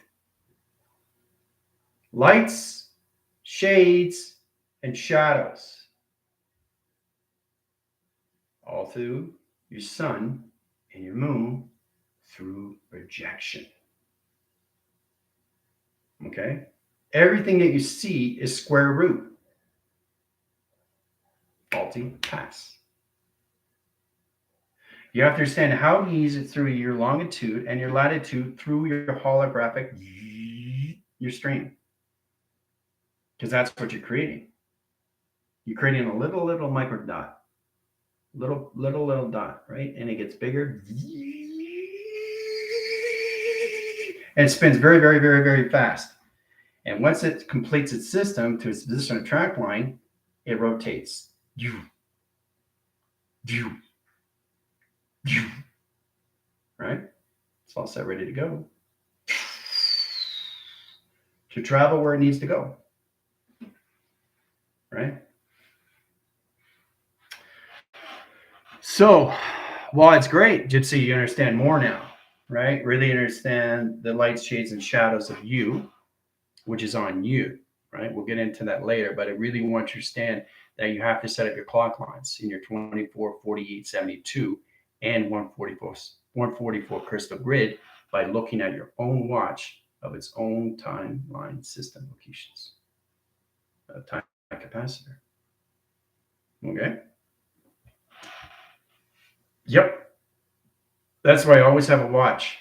Lights, shades, and shadows. All through your sun and your moon through projection. Okay? Everything that you see is square root. Faulty pass. You have to understand how to use it through your longitude and your latitude through your holographic, your stream. Because that's what you're creating. You're creating a little micro dot. Little dot, right? And it gets bigger. And it spins very, very, very, very fast. And once it completes its system to its position of track line, it rotates. Right? It's all set, ready to go. To travel where it needs to go. Right? So, while it's great, Gypsy, you understand more now, right? Really understand the lights, shades, and shadows of you, which is on you, right? We'll get into that later, but I really want you to understand that you have to set up your clock lines in your 24, 48, 72, and 144 crystal grid by looking at your own watch of its own timeline system locations. Time capacitor. Okay? Yep. That's why I always have a watch.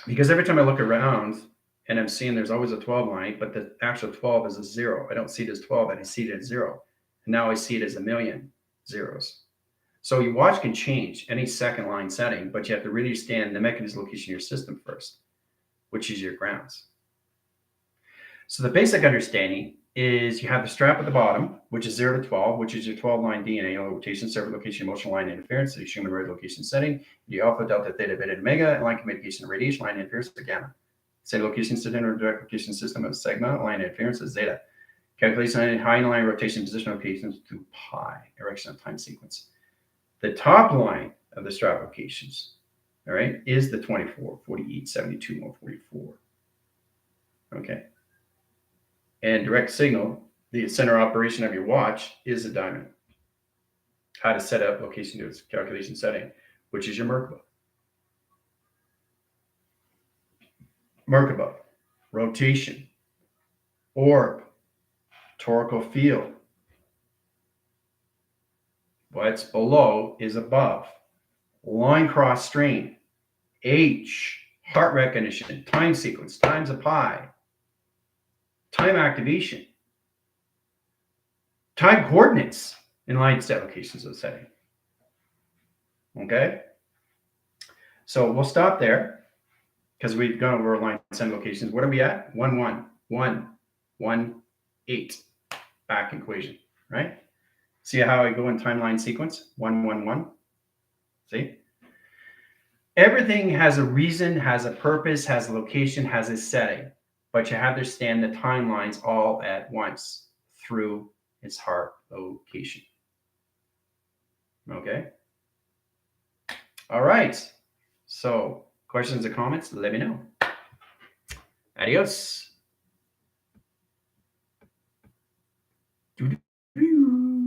Because every time I look around, and I'm seeing there's always a 12 line, but the actual 12 is a 0. I don't see it as 12, and I see it as 0. And now I see it as a million zeros. So your watch can change any second line setting, but you have to really understand the mechanism location of your system first, which is your grounds. So the basic understanding is you have the strap at the bottom, which is 0 to 12, which is your 12-line DNA, rotation, server location, emotional line interference, so your human radio location setting, your alpha, delta, theta, beta, and omega, and line communication, radiation, line interference, the gamma. Say location system or direct location system of sigma, line interference is zeta. Calculation high line rotation position locations to pi, erection of time sequence. The top line of the strap locations, all right, is the 24, 48, 72, 144. Okay. And direct signal, the center operation of your watch, is a diamond. How to set up location to its calculation setting, which is your Merkaba. Merkaba, rotation, orb, torical field. What's below is above. Line cross strain, H, heart recognition, time sequence, times a pi, time activation, time coordinates, and line set locations of the setting. Okay? So we'll stop there because we've gone over line set locations. What are we at? 1, 1, 1, 1, 8. Back equation, right? See how I go in timeline sequence? 1, 1, 1. See? Everything has a reason, has a purpose, has a location, has a setting, but you have to understand the timelines all at once through its heart location. Okay? All right. So, questions or comments, let me know. Adios.